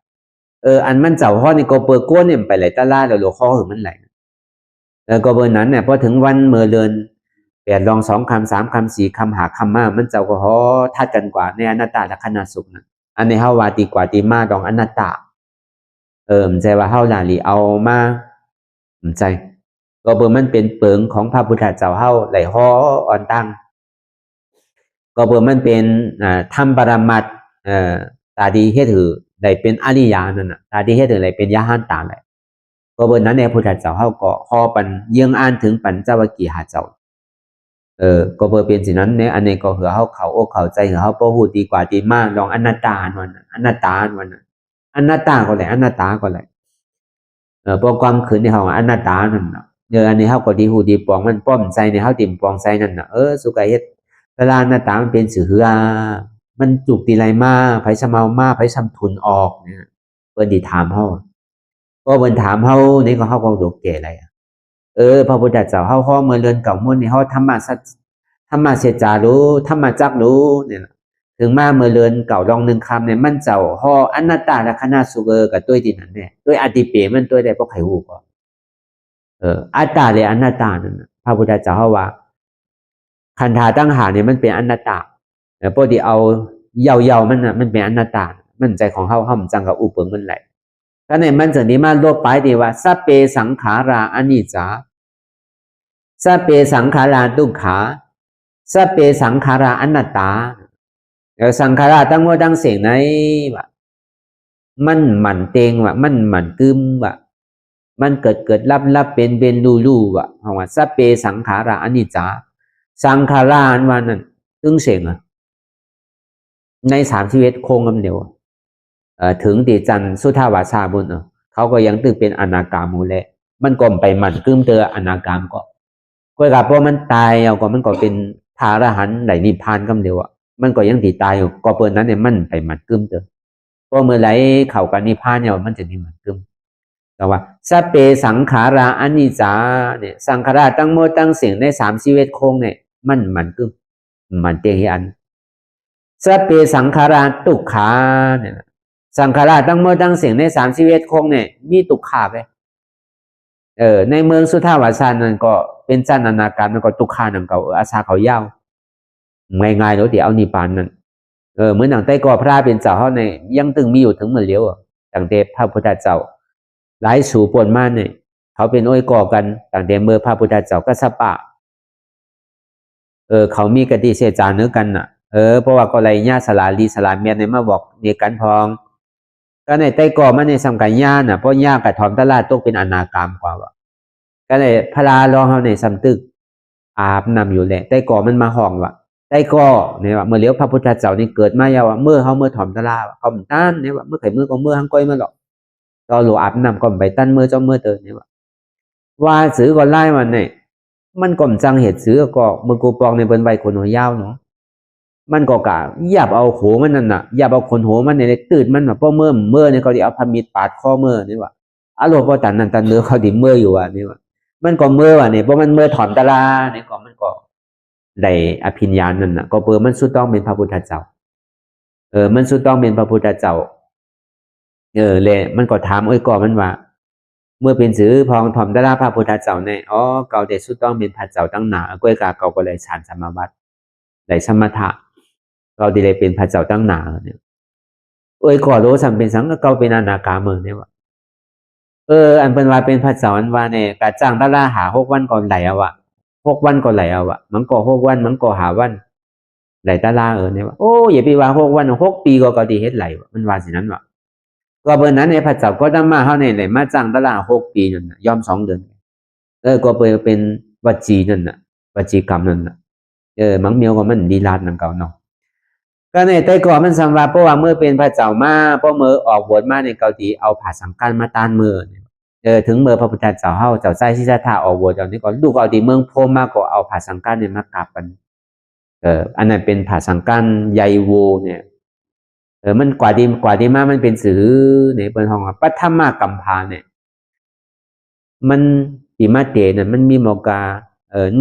อันมันเจ้าห่อนี่ก็เปิดก้นเนี่ยไปไหลตะลาแล้วหลวงข้อถึงมันไหลแล้วก็เบอร์นั้นเนี่ยพอถึงวันเมื่อเดือน8 ลอง2 คำ 3 คำ 4 คำหาคำมามันเจ้าก็ห่อทัดกันกว่าในอนัตตาและขณะสุขนะอันในเฮาวาตีกว่าตีมาดองอนัตตามันใจว่าเฮาลาลีเอามามันใจก็เบอร์มันเป็นเปิงของพระพุทธเจ้าเฮาไหลห่ออ่อนตั้งก็เบอร์มันเป็นธรรมปรมัตถ์ตาดีเฮ็ดถือได้เป็นอริยานั่นน่ะตาดีเฮ็ดถือได้เป็นยะหันตาแหละก็เบอร์นั้นเนี่ยพุทธเจ้าเฮาก็ห่อปันเยื่องอ่านถึงปัญจวัคคีย์5 เจ้าก็เบอร์เป็นสิ่งนั้นเนี่ยอันนี้ก็เหือเขาอกเข้าใจเหือเขาบ่ฮู้ดีกว่าดีมากลองอนัตตาวันอนัตตาวันอนัตตาก็แหละอนัตตาก็แหละเพราะความขืนในเฮาอนัตตานั่นน่ะอันนี้เฮาก็ดีฮู้ดีปองมันป้อมใจในเฮาติ่มปองใจนั่นน่ะสุกะเฮ็ดตะลาอนัตตามันเป็นสื่อเหือมันจุกตีไรมาไผสเมามาไผสำทุนออกเนี่ยเพิ่นสิถามเฮาก็เพิ่นถามเฮานี่ก็เฮาก็โดกแก่อะไรพระพุทธเจ้าเฮาฮ้อเมื่อเรือนเก่ามุ่นนี่เฮาธรรมะเสจารู้ธรรมะจักรู้เนี่ยถึงมาเมื่อเรือนเก่าลอง1 คำเนี่ยมันเจ้าฮ้ออนัตตาและคณะสุกับตัวที่นั่นเนี่ยด้วยอติเปมันตัวได้บ่ใครฮู้ก็อัตตาและอนัตตานั่นพระพุทธเจ้าเฮาว่าขันธาตั้งหาเนี่ยมันเป็นอนัตตาพอดีเอาเยาๆมันน่ะมันเป็นอนัตตามันใจของเฮามันจังกับอุปเปิงมันไหลก็ในมันจะนี้มาลบไปดีว่าสัพเพสังขาราอนิจจาสัพเพสังขาราทุกขาสัพเพสังขาราอนัตตาสังขาราตั้งว่าดังเสียงไหนวะมันหมั่นเตงวะมันหมั่นกึมวะมันเกิดลับเป็นลู่วะเพราะว่าสัพเพสังขาราอนิจจาสังขาราอันวันนั้นตึงเสียงใน3 ชีวิตโคงกำเดียวถึงตีจันสุทาวาชาบุญเขาก็ยังตึกเป็นอนาคามูแลมันก็ไปหมั่นกึมเตออนาคามก็กับเพราะมันตายเอาก็มันก็เป็นพระอรหันต์ไหลนิพพานกำเดียวมันก็ยังตีตายอยู่ก็เปิดนั้นเนี่ยมันไปหมั่นกึมเตอเพราะเมื่อไหร่เข้ากันนิพพานเนี่ยมันจะมีหมั่นกึมแต่ว่าสัพเพสังขาราอนิจจาเนี่ยสังขาราตั้งโมตั้งเสียงใน3 ชีวิตโคงเนี่ยมันหมั่นกึมมันเตียงอันสัพเพสังขาราทุกขาเนี่ย สังขารตั้งเมื่อตั้งเสียงใน31คงเนี่ยมีตุกขาไปในเมืองสุทธาวาสานนั่นก็เป็นจันอนาการมันก็ตุกขานั่นก็อาสาเขายาวง่ายๆเนาะที่เอานิพพานนั่นเหมือนหนังใต้ก่อพระเป็นเจ้าเฮาเนี่ยยังตึงมีอยู่ถึงเหมือนเลี้ยวตั้งแต่พระพุทธเจ้าหลายสู่ปนมาเนี่ยเขาเป็นอ้อยก่อกันตั้งแต่เมื่อพระพุทธเจ้าก็สปะเขามีกติเสจาเนื้อกันน่ะเพราะว่าก็ไรญาสลาลีสลาเมียนในมาบอกเนกันพองก็ในใต้ก่อมันในสำคัญญาน่ะเพราะญากับทอมตลาดตกเป็นอนากรรมกว่าก็ในพระลาลองเขาในสำตึกอาบนำอยู่แหละใต้ก่อมันมาห้องว่ะใต้ก่อเนี่ยว่าเมื่อเลี้ยวพระพุทธเจ้านี่เกิดมาว่าเมื่อเขาเมื่อถอมตลาดเขาต้านเนี่ยว่าเมื่อไข่เมื่อก็เมื่อทั้งก้อยเมื่อหรอกก็หลวอาบนำก็ไปตั้นเมื่อเจ้าเมื่อเตอเนี่ยว่าซื้อก็ไล่มันเนี่ยมันก่อมจังเหตุซื้อก็มือกูปองในเบิ้นใบคนหัวยาวเนาะมันก็กะยับเอาโหมันนั่นน่ะยับเอาคนโหมันในตื่นมันแบบเพราะเมื่อเนี่ยเขาดิเอาพมิตรปาดข้อเมื่อนี่ว่าอารมณ์พอตันนั่นตันเนื้อเขาดิเมื่ออยู่อ่ะนี่ว่ามันก็เมื่อว่ะเนี่ยเพราะมันเมื่อถอนตะลาเนี่ยก็มันก็ได้อภิญญาณนั่นน่ะก็เปิดมันสุดต้องเป็นพระพุทธเจ้ามันสุดต้องเป็นพระพุทธเจ้าเลยมันก็ถามก่อมันว่าเมื่อเป็นสื่อพองถอมตะลาพระพุทธเจ้าเนี่ยเก่าเดสุดต้องเป็นพระเจ้าตั้งหนาก้อยกาเก่าก็เลยฌานสมาบัติได้สมถะเราดีเลยเป็นพระเจ้าตั้งหนาเนี่ยก่อรู้สัมเป็นสังก็เก่าเป็นอนาคาเมืองเนี่ยว่าอันเป็นว่าเป็นพระเจ้าอันว่าเนี่ยกาจ้างตะลาหา6 วันก่อนไหลเอาวะ6 วันก่อนไหลเอาวะมันก็6 วันมันก็หาวันไหลตะลาเนี่ยว่าอย่าไปว่า6 วัน6 ปีก็ดีเฮ็ดไหลวะมันว่าสินั้นวะก็เบอร์นั้นในพระเจ้าก็ต้องมาเฮาเนี่ยไหลมาจ้างตะลา6 ปีนั่นน่ะยอม2 เดือนก็เป็นวัจีนั่นน่ะวัจีกรรมนั่นน่ะมังเมียวก็มันดีลาดนั่นเก่าเนาะก็ในแต่ก่อนมันสัมว่าเพราะว่าเมื่อเป็นพระเจ้ามาเพราะเมื่อออกบวชมาในเกาหลีเอาผ่าสังกัดมาต้านเมื่อถึงเมื่อพระพุทธเจ้าเฮาเจ้าใจที่จะท่าออกบวชตอนนี้ก็ลูกเอาดีเมืองโพมาก็เอาผ่าสังกัดเนี่ยมากราบกันอันนั้นเป็นผ่าสังกัดใยโวเนี่ยมันกว่าดีมามันเป็นสื่อในเปิ้นห้องปัทมากัมพาเนี่ยมันติมาเตเนี่ยมันมีหมอกา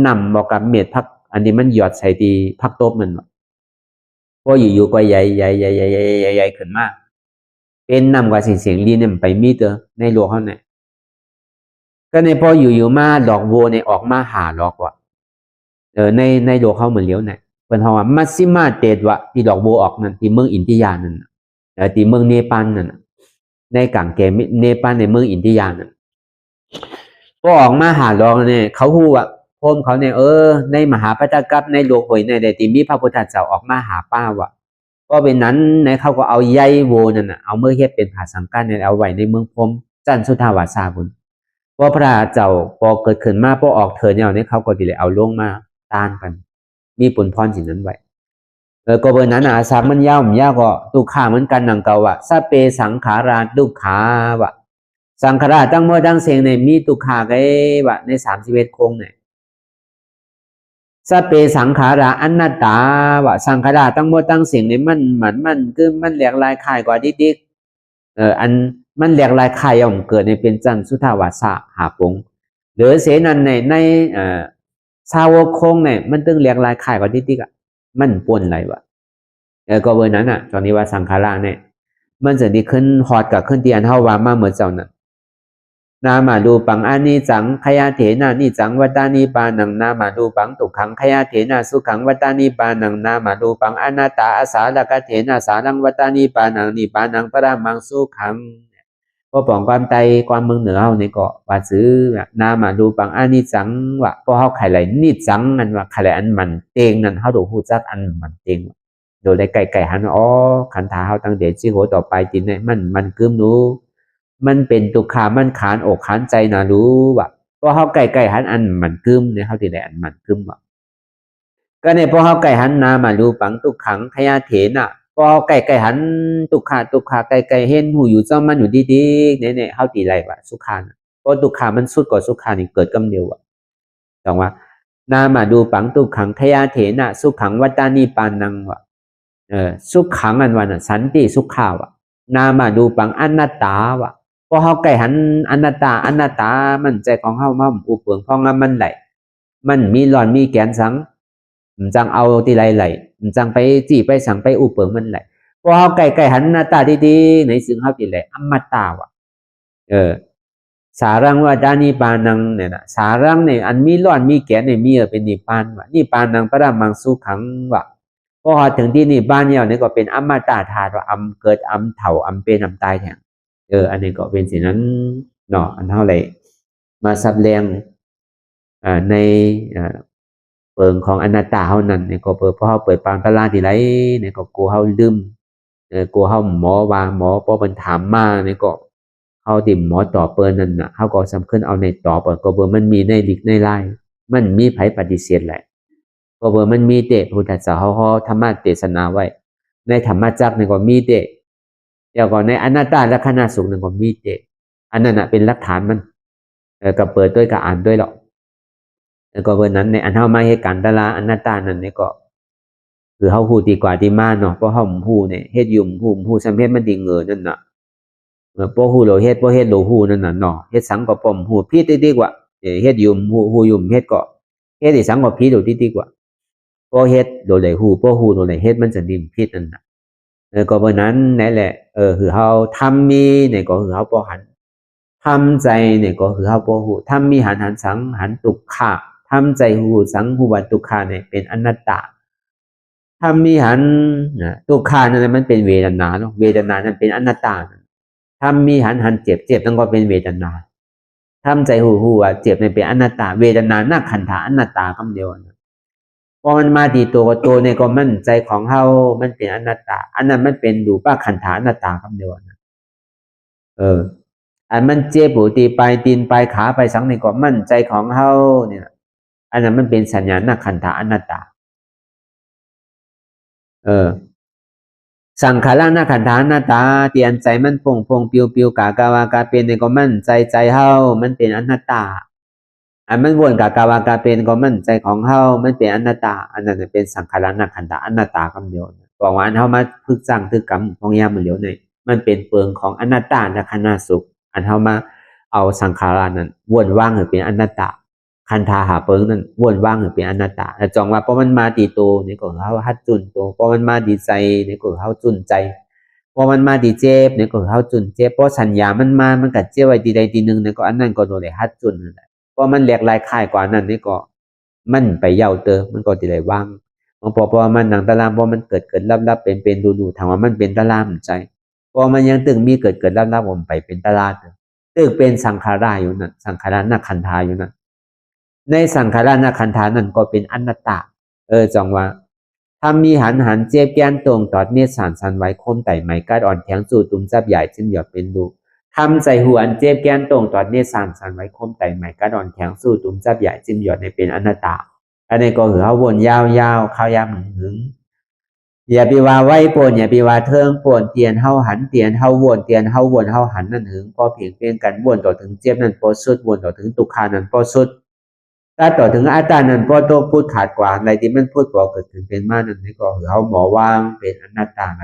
นำหมอกาเม็ดพักอันนี้มันหยอดใส่ที่พักโต๊ะมันพออยู่ๆก็ใหญ่ขึ้นมากเป็นนำกว่าเสียงลีเนี่ยไปมีเตอในโลกเขาเนี่ยก็ในพออยู่มาดอกโวเนี่ยออกมาหาดอกว่ะในโลกเขาเหมือนเลี้ยวเนี่ยเป็นห้องว่ามัชชิมาเตดวะที่ดอกโวออกนั่นที่เมืองอินเดียนั่นที่เมืองเนปาลนั่นในกลางแกเนปาลในเมืองอินเดียนั่นพอออกมาหาดอกเนี่ยเขาฮู้ว่าพมเขาเนี่ยในมหาปัจจกัปในโลกหวยในแต่ที่มีพระพุทธเจ้าออกมาหาป้าว่ะก็เป็นนั้นในเขาก็เอาใยโวนั่นน่ะเอาเมื่อเฮ็ดเป็นผาสังกัดเนี่ยเอาไว้ในเมืองพมจันสุทธาวาสาบุญพอพระเจ้าพอเกิดขึ้นมาพอออกเถิดเนี่ยเขาก็ดีเลยเอาลงมาต้านกันมีผลพรสิ่งนั้นไว้ก็เบอร์นั้นอาสักมันยาวก็ตุขาเหมือนกันนังเก่าว่ะซาเปสังขาราตุขาว่ะสังขาราตั้งเมื่อตั้งเสียงเนี่ยมีตุขาไงว่ะใน31คงเนี่ยซาเปสังขาราอนัตตาว่ะสังขาราตั้งเมื่อตั้งเสียงเนี่ยมันคือมันแหลกลายคายกว่าดิ๊กอันมันแหลกลายคายย่อมเกิดในเป็นจันสุทธาวาสะหาปงหรือเสนันในชาวคงเนี่ยมันตึงแหลกลายคายกว่าดิ๊กอ่ะมันปนอะไรวะก็เบอร์นั้นอ่ะตอนนี้ว่าสังขาราเนี่ยมันจะดีขึ้นฮอดกับขึ้นเตียนเฮาว่ามาเหมือนเจ้านั่นนามาดูปังอานิจังขยาเถนะนิจังวัตานิปานังนามาดูปังตุขังขยาเถนะสุขังวัตานิปานังนามาดูปังอนัตตาอาสาลกเถนะสารังวัตานิปานังนิปานังปรามังสุขังพอปองความใจความเมืองเหนือเฮานี่ก็ว่าซื้อนามาดูปังอานิจังว่าพอเฮาไขไหลนิจังนั่นว่าไขไหลอันมันเตงนั่นเฮาดูฮู้จักอันมันเตงโดยได้ไก่หันขันธาเฮาตั้งเดชจิโหต่อไปจินเนี่ยมันกึมรู้มันเป็นตุขามันขานอกขานใจนะรู้ว่ะพอเฮาไก่หันอันมันกึมเนี่ยเฮาสิได้อันมันกึมว่ะก็เนี่ยพอเฮาไก่หันนามาดูปังตุขังขยาเถนะพอเฮาไก่หันตุขาไก่เห็นหูอยู่เจ้ามันอยู่ดีๆเนี่ยเฮาตีไรว่ะสุขานะเพราะตุขามันสุดกว่าสุขานี่เกิดกำเดียวอ่ะจังว่านามาดูปังตุขังขยาเถนะสุขังวัตตานิปานังว่ะสุขังอันวันสันติสุขข่าวอ่ะนามาดูปังอนัตตาว่ะพอเฮาไก่หันอนัตตามันใจของเฮามั่มอุปเปิงพองมันไหลมันมีหลอนมีแกนสังมันจังเอาตีไหลมันจังไปจี้ไปสังไปอุปเปิงมันไหลพ พอเฮาใกล้ๆหันหน้าตาดีๆในสิ่งเฮาติแหละอมตะว่ะสารังว่าดานิปานังเนี่ยนะสารังเนี่ยอันมีร้อนมีแก่เนี่ยมีเป็นนิพพานว่ะนิพพานังปรมังสุขังว่ะพอถึงที่นิพพานเนี่ยก็เป็นอมตะธาตุว่าอำเกิดอำเฒ่าอำเป็นอำตายแท้อันนี้ก็เป็นสิ่งนั้นเนาะอันเท่าไหร่มาสับแรงในเปิงของอนัตตาเฮานั้นเนี่ยก็เปิดพอเฮาเปิดปานตลาดที่ไรเนี่ยก็กลัวเฮาลืมกลัวเฮาหมอวางหมอพอเพิ่นถามมาเนี่ยก็เฮาติหมอตอบเปิ้นนั่นน่ะเฮาก็สำคัญเอาในตอบก็เบิ่มันมีในลิกในลายมันมีไผปฏิเสธแหละก็เบิ่มันมีเตพุทธเจ้าเฮาธรรมะเทศนาไว้ในธรรมจักรนี่ก็มีเตแล้วก็ในอนัตตาลักษณะสุขนี่ก็มีเตอันนั้นน่ะเป็นหลักฐานมันก็เปิดด้วยก็อ่านด้วยหรอกแล้วก็เบิ่นั้นในอันเฮามาเหตุการณ์ตะลาอนัตตานั่นนี่ก็คือเฮาฮู้ดีกว่าที่มาเนาะเพราะเฮาฮู้เนี่ยเฮ็ดอยู่ฮู้สำเร็จมันดีเงินนั่นน่ะบ่ฮู้โลเฮ็ดบ่เฮ็ดโลฮู้นั่นน่ะเนาะเฮ็ดสังก็ป้อมฮู้ผิดดีกว่าเฮ็ดอยู่ฮู้อยู่เฮ็ดก็เฮ็ดให้สังก็ผิดดีกว่าบ่เฮ็ดโดยได้ฮู้บ่ฮู้โดยได้เฮ็ดมันจะนิ่มผิดนั่นน่ะก็เพราะนั้นนั่นแหละคือเฮาทำมีเนี่ยก็คือเฮาบ่หันทำใจเนี่ยก็คือเฮาบ่ฮู้ทำมีหันสังหันทุกขะทำใจฮู้สังฮู้ว่าทุกขะเนี่ยเป็นอนัตตาทำมีหันทุกขะนั่นมันเป็นเวทนาเนาะเวทนานั้นเป็นอนัตตาทำมีหันเจ็บนั่นก็เป็นเวทนาทำใจหูว่าเจ็บเนี่ยเป็นอนัตตาเวทนานักขันธาอนัตตาคำเดียวนะพอมันมาดีตัวกับตัวเนี่ยก็มั่นใจของเฮามันเป็นอนัตตาอันนั้นมันเป็นรูปขันธาอนัตตาคำเดียวนะอันมันเจ็บหูตีไปตีนไปขาไปสังนี่ก็มั่นใจของเฮาเนี่ยอันนั้นมันเป็นสัญญาณนักขันธาอนัตตาสังขารนาขันธานาตาเตียนใจมันพงปิวกากาวากาเป็นในก็มั่นใจเฮามันเป็นอนัตตาอันมันวนกากาวากาเป็นก็มั่นใจของเฮามันเป็นอนัตตาอันนั้นเป็นสังขารนาขันธาอนัตตาคำเดียวบอกว่าอันเฮามาพึกสร้างพึกกรรมของยามมันเหลียวในมันเป็นเปลืองของอนัตตานะคณะสุขอันเฮามาเอาสังขารนั้นวนว่างให้เป็นอนัตตาคันธาหาเปิงนั้นวนว่างให้เป็นอนัตตาแต่จองว่าเพราะมันมาตีโตนี่ก็เฮาฮัดจุนโตเพราะมันมาดีใจนี่ก็เฮาจุนใจเพราะมันมาดีเจ็บนี่ก็เฮาจุนเจ็บเพราะสัญญามันมามันก็เจ็บไว้ทีใดทีหนึ่งนี่ก็อันนั้นก็โดนได้ฮัดจุนนั่นแหละเพราะมันแหลกลายคายกว่านั้นนี่ก็มันไปเย้าเตอมันก็สิได้ว่างพอมันหนังตะลามพอมันเกิดลับเป็นดูถามว่ามันเป็นตะลามใจพอมันยังตึงมีเกิดลับผมไปเป็นตะลาดตึกเป็นสังขาราอยู่นั่นสังขารนักขันธาอยู่นั่นในสังขารนาคันธานั่นก็เป็นอนัตตาจองว่าทำมีหันเจ็บแกนตรงตอดเนสารสันไว้คมไต่ไม้กัดอ่อนแข็งสู่ตุ้มจับใหญ่จึงหยอดเป็นลูกทำใจหัวอันเจ็บแกนตรงตอดเนสารสันไว้คมไต่ไม้กัดอ่อนแข็งสู่ตุ้มจับใหญ่จึงหยอดในเป็นอนัตตาอันนี้ก็หือเขาวนยาวๆข้าวยามหึงอย่าไปว่าไว้ปนอย่าไปว่าเทิงปนเตียนเฮาหันเตียนเฮาวนเตียนเฮาวนเฮาหันนั่นหึงพอเพียงเป็นกันวนต่อถึงเจ็บนั่นพอสุดวนต่อถึงตุกขานั่นพอสุดถ้าต่อถึงอาจารย์นั้นพอโตพูดขาดกว่าอะไรที่มันพูดบอกเกิดถึงเป็นมานั่นนี่ก็เขาหมอวางเป็นอนัตตาไหน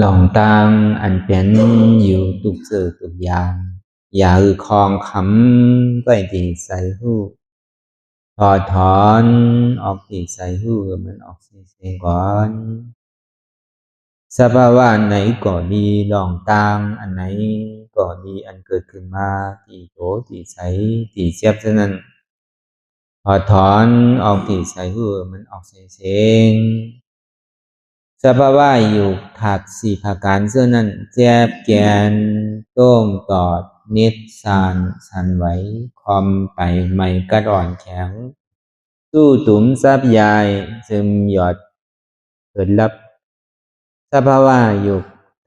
ลองตังอันเป็นอยู่ทุกสื่อทุกอย่างอย่าคลองคำไปที่ใส่หูถอดถอนออกที่ใส่หูมันออกเสียงก่อนสภาวะไหนก็ดีลองตังอันไหนก็ดีอันเกิดขึ้นมาที่โตที่ใสที่เสียบฉะนั้นถอดถอนออกที่ใส่หูมันออกเสียงสภาวะอยู่ถัดสี่ภาการเสื้อนั้นแจบแกนโต้งตอดนิดสานสันไหวคอมไปไม่กระอ่อนแข็งสู้ตุ๋มซับยายซึมหยอดเกิดลับสภาวะอยู่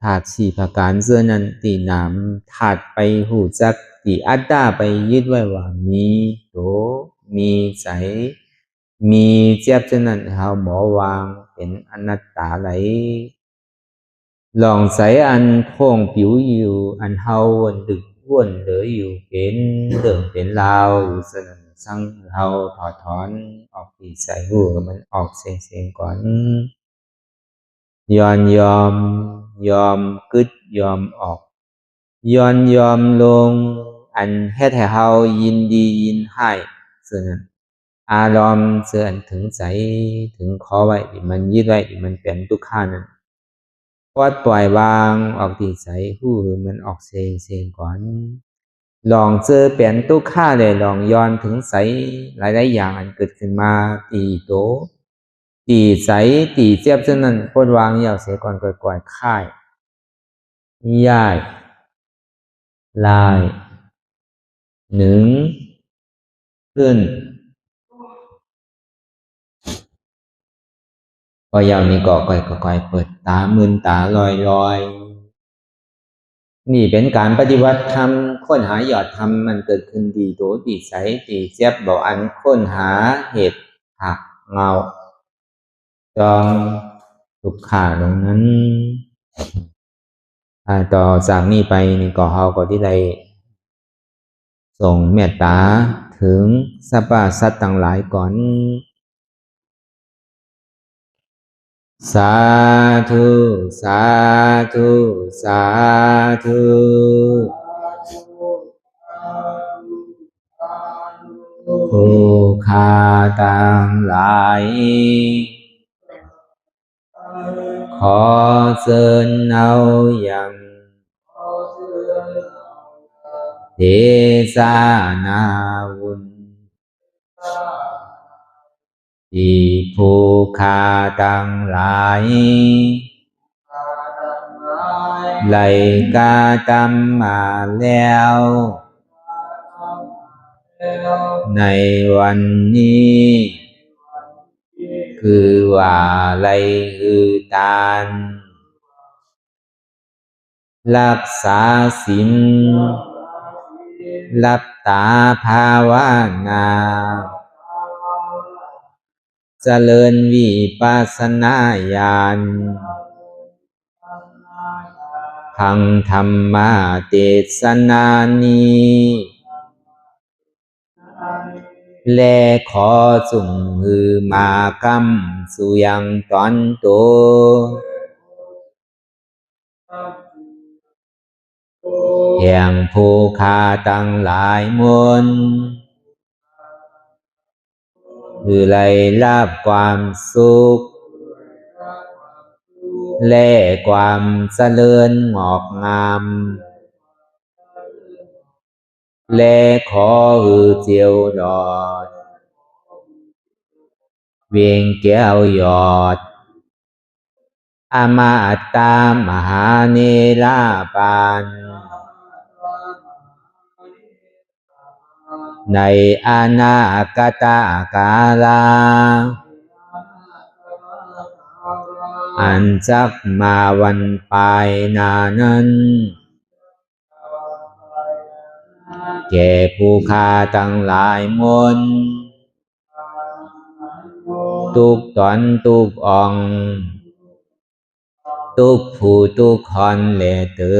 ถัดสี่ภาการเสื้อนั้นตีหนามถัดไปหูจักตีอัตตาไปยึดไว้ว่ามีโตมีใจมีเจ็บฉะนั้นเฮาหมอวางเป็นอนัตตาไหลลองใส่อันโค้งผิวอยู่อันเฮาวนดึกวนเหลืออยู่เป็นเรื่องเป็นราวอยู่สนั่นสั่งเฮาถอดถอนออกที่ใส่หูมันออกเสียงก่อนยอมกึดยอมออกยอมลงอันเฮ็ดให้เฮายินดียินให้ส่วนนั้นอารมณ์เสื่อถึงใจถึงขอไว้มันยึดไว้มันเป็นทุกขานั้นปล่อยวางออกที่ใสหูมันออกเสียงก่อนลองเจอเป็นทุกขาเลยลองย้อนถึงใสหลายอย่างอันเกิดขึ้นมาตีโตตีใสตีเจ็บฉะนั้นปลดวางยาวเสียก่อนก่อยค่ายย่ายลายหนึ่งขึ้นพอยาวนี้ก็ก่อยเปิดตามึนตาลอยนี่เป็นการปฏิบัติธรรมค้นหายอดธรรมมันเกิดขึ้นดีโตดีใสดีเจ็บบอกอันค้นหาเหตุหักเงาจองทุกขาตรงนั้นต่อจากนี้ไปนี่ก็เฮาก็ที่ได้ส่งเมตตาถึงสรรพสัตว์ทั้งหลายก่อนสาธุสาธุสาธุผู้ฆ่าทั้งหลายขอเชิญเอาอย่างเทศนาวุญที่ผู้ฆ่าทั้งหลายไหลกาตำมาแล้วในวันนี้คือว่าไหลอือตานรักษาศีลรับตาภาวนาเจริญวิปัสสนาญาณพังธรรมะเทศนานี้และขอสุ่มมือมากำสุยังตอนโตแห่งผู้ฆ่าตั้งหลายมนคือไล่ลาบความสุขและความเจริญงอกงามและขอหือเจียวดอดเวียงแก้วยอดอมาตามหาเนรปานในอนาคตกาลาอันจักมาวันปลายนานั้นแก่ผู้ฆ่าทั้งหลายมนทุกตอนทุกอ่องทุกผู้ทุกคนและเตอ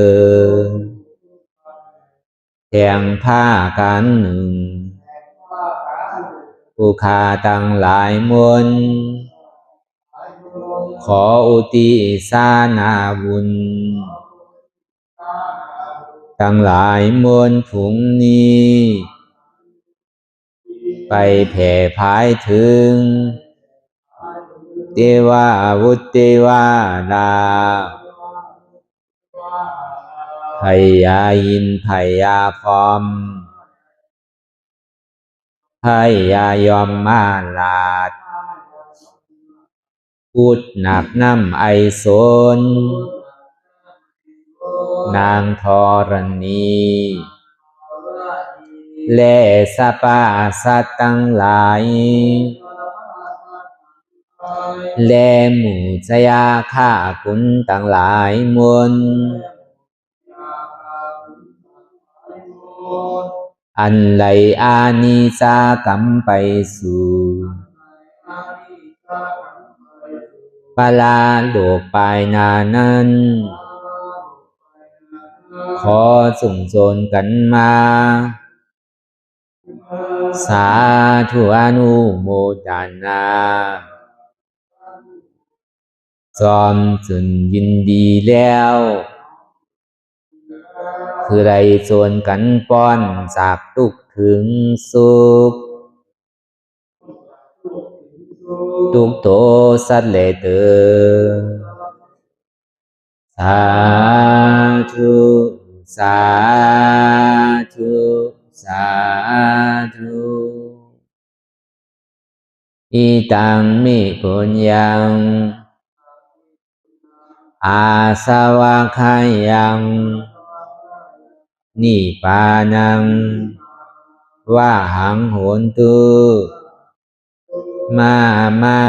แทงผ้ากันหนึ่งผู้ฆ่าทั้งหลายมน ขออุทิศนาบุญทั้งหลายมวลผุงนี้ไปแผ่พายถึงเทวาวุตเทวาดาพญาอินทร์พญาพรหมพญายมมาราชพุทธนักน้ำไอโสนนางธรณีและสรรพสัตว์ทั้งหลายและหมู่ชยาข้าคุณทั้งหลายมวลอันไหลอานิสากรรมไปสู่ปลาโลกปลายนานั้นขอส่งโจนกันมาสาธุอนุโมทนาจอมจุนยินดีแล้วคือไรโจนกันป้อนจากทุกข์ถึงสุขทุกโตสัตว์เลเตอสาธุสาธุสาธุอิตังมิปุญญังอาสวะคายังนิพพานังวะหังโหนตุมา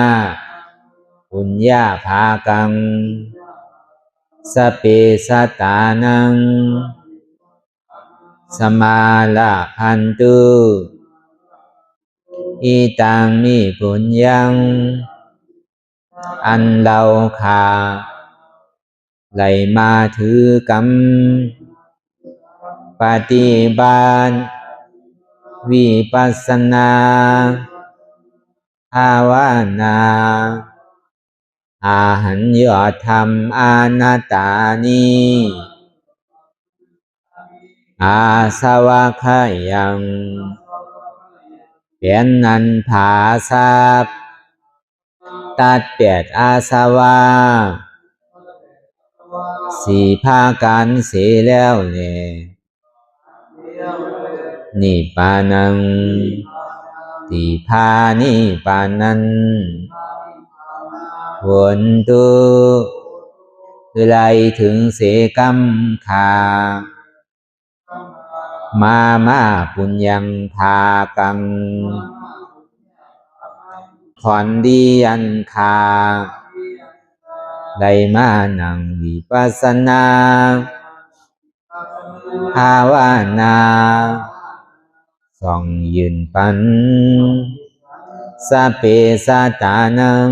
ปุญญาภากังสเปสัตตานังสมาลาพันตุอิตังมิปุญญังอันเราขาไหลมาถือกรรมปฏิบัติวิปัสสนาภาวนาอาหันยอดธรรมอานัตตานิอาสวะคายังเป็นนันผาทรัพย์ตัดเปียดอาสวะสี่ภาการเสียแล้วเนี่ยนิพพานังติพานิพพานันผลตุคือไรถึงเสกรรมขามาปุญญังภากังขอนดีอันคาได้มานังวิปัสสนาภาวนาส่องยืนปันสัพเพสัตตานัง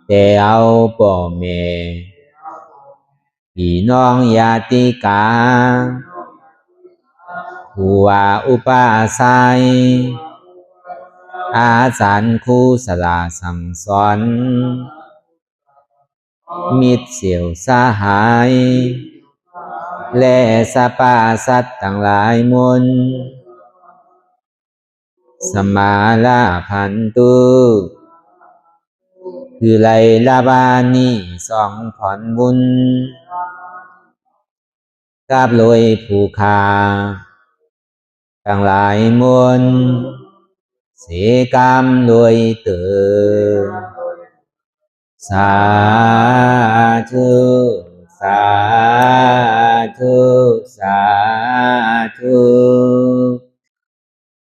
แต่เอาป่อแม่พี่น้องญาติกาผู้ว่าอุปาสัยอาจารย์ครูสลาสั่งสอนมิตรเสี่ยวสหายและสรรพสัตว์ทั้งหลายมวลสมาลาพันตุคือไลลาบานีสองผ่อนบุญกับลอยผู้คาทั้งหลายมวลเสกรรมลอยเติมสาธุสาธุสาธุ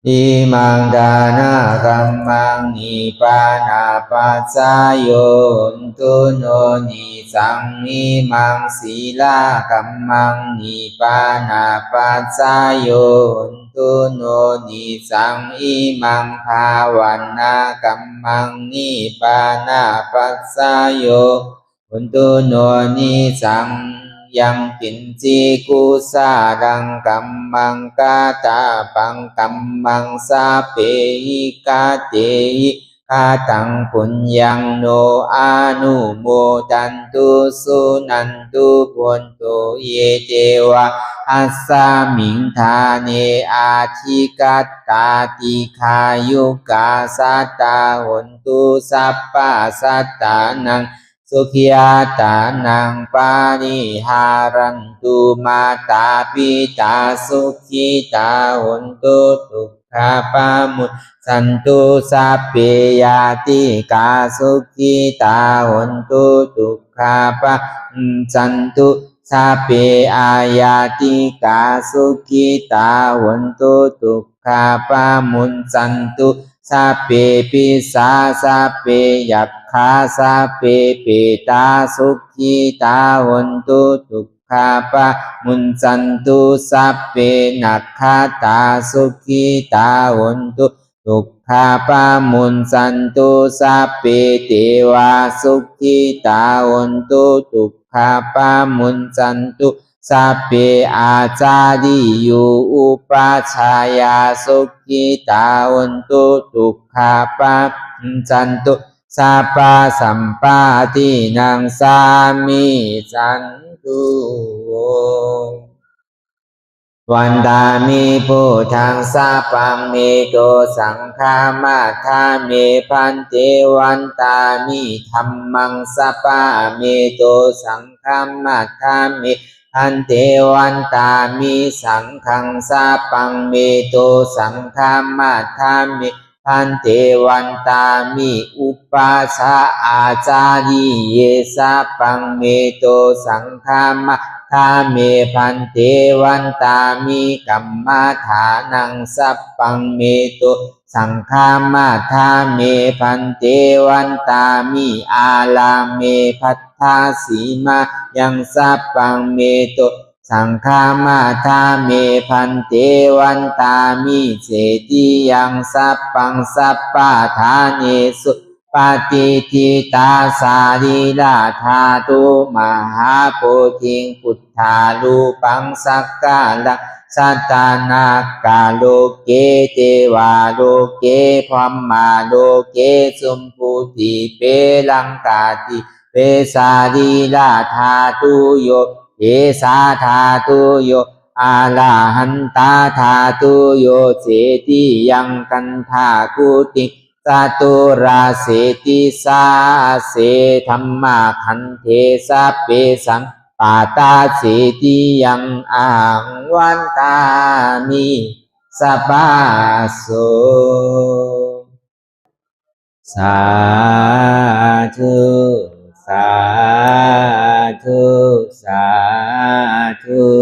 อิมังดานากัมมังนิปานาปัสสายโยนตุโนนิสังอิมังศีลากัมมังนิปานาปัสสายโยนตุโนนิสังอิมังภาวันนากัมมังนิปานาปัสสายโยนตุโนนิสังยังกินจีกุสาดังกัมมังกาตาปังกัมมังสาเปหิกาเตหิ คาตังปุญญังโนอานุโมดันตุสุนันตุพุนตุเยเจวะอัสสามิงทาเนอาทิกัตตาติขายุกาสัตตาหุนตุสัพพะสัตตานังสุขิยาตานังปานิหารันตุมาตาปิตาสุขิตาหุนตุทุกขาปามุสันตุสัพเพยาติกาสุขิตาหุนตุทุกขาปะสันตุสัพเพอายาติกาสุขิตาหุนตุทุกขาปะมุนสันตุสัพเพปิสาสัพเพยัคฆาสัพเพเปตาสุขิตาหุนตุทุกขาปะมุนสันตุสัพเพนัคขตาสุขิตาหุนตุทุกขาปะมุนสันตุสัพเพเทวาสุขิตาหุนตุทุกขาปะมุนสันตุสัพเพอาจาริยุอุปัชฌายาสุขิตาหุนตุทุกขาปะมุนสันตุสัพพะสัมปาทินังสามิสันตุวันตามิพุทธังสัพพังเมโตสังฆามาทาเมพันเตวันตามิธัมมังสัพพะเมโตสังฆามาทาเมพันเตวันตามิสังฆังสัพพังเมโตสังฆามาทาเมพันเตวันตามิอุปัสสะอาจาริเยสัพพังเมโตสังฆามาทาเมพันเตวันตามิกัมมาฐานังสัพพังเมโตสังฆามาทาเมพันเตวันตามิอาลาเมพัทธาสีมายังสัพพังเมโตสังฆามาทาเมพันเตวันตามิเจติยังสัพพังสัพพะทาเนสุปฏิทิตาสาริลาธาตุมหาโพธิงพุทธาลูปังสักกาลังสัตตานากาโลเกเทวาโลเกพรหมาโลเกสุมพุติเปลังกาติเปสาริลาธาตุโยเอสาธาตุโยอาลาหันตาธาตุโยเสติยังกันธากุติสตุราเสติสาเสธัมมาคันเทสะเปสังปาตาเสติยังอังวันตามิสัพพะโสสาธุสาธุสาธุ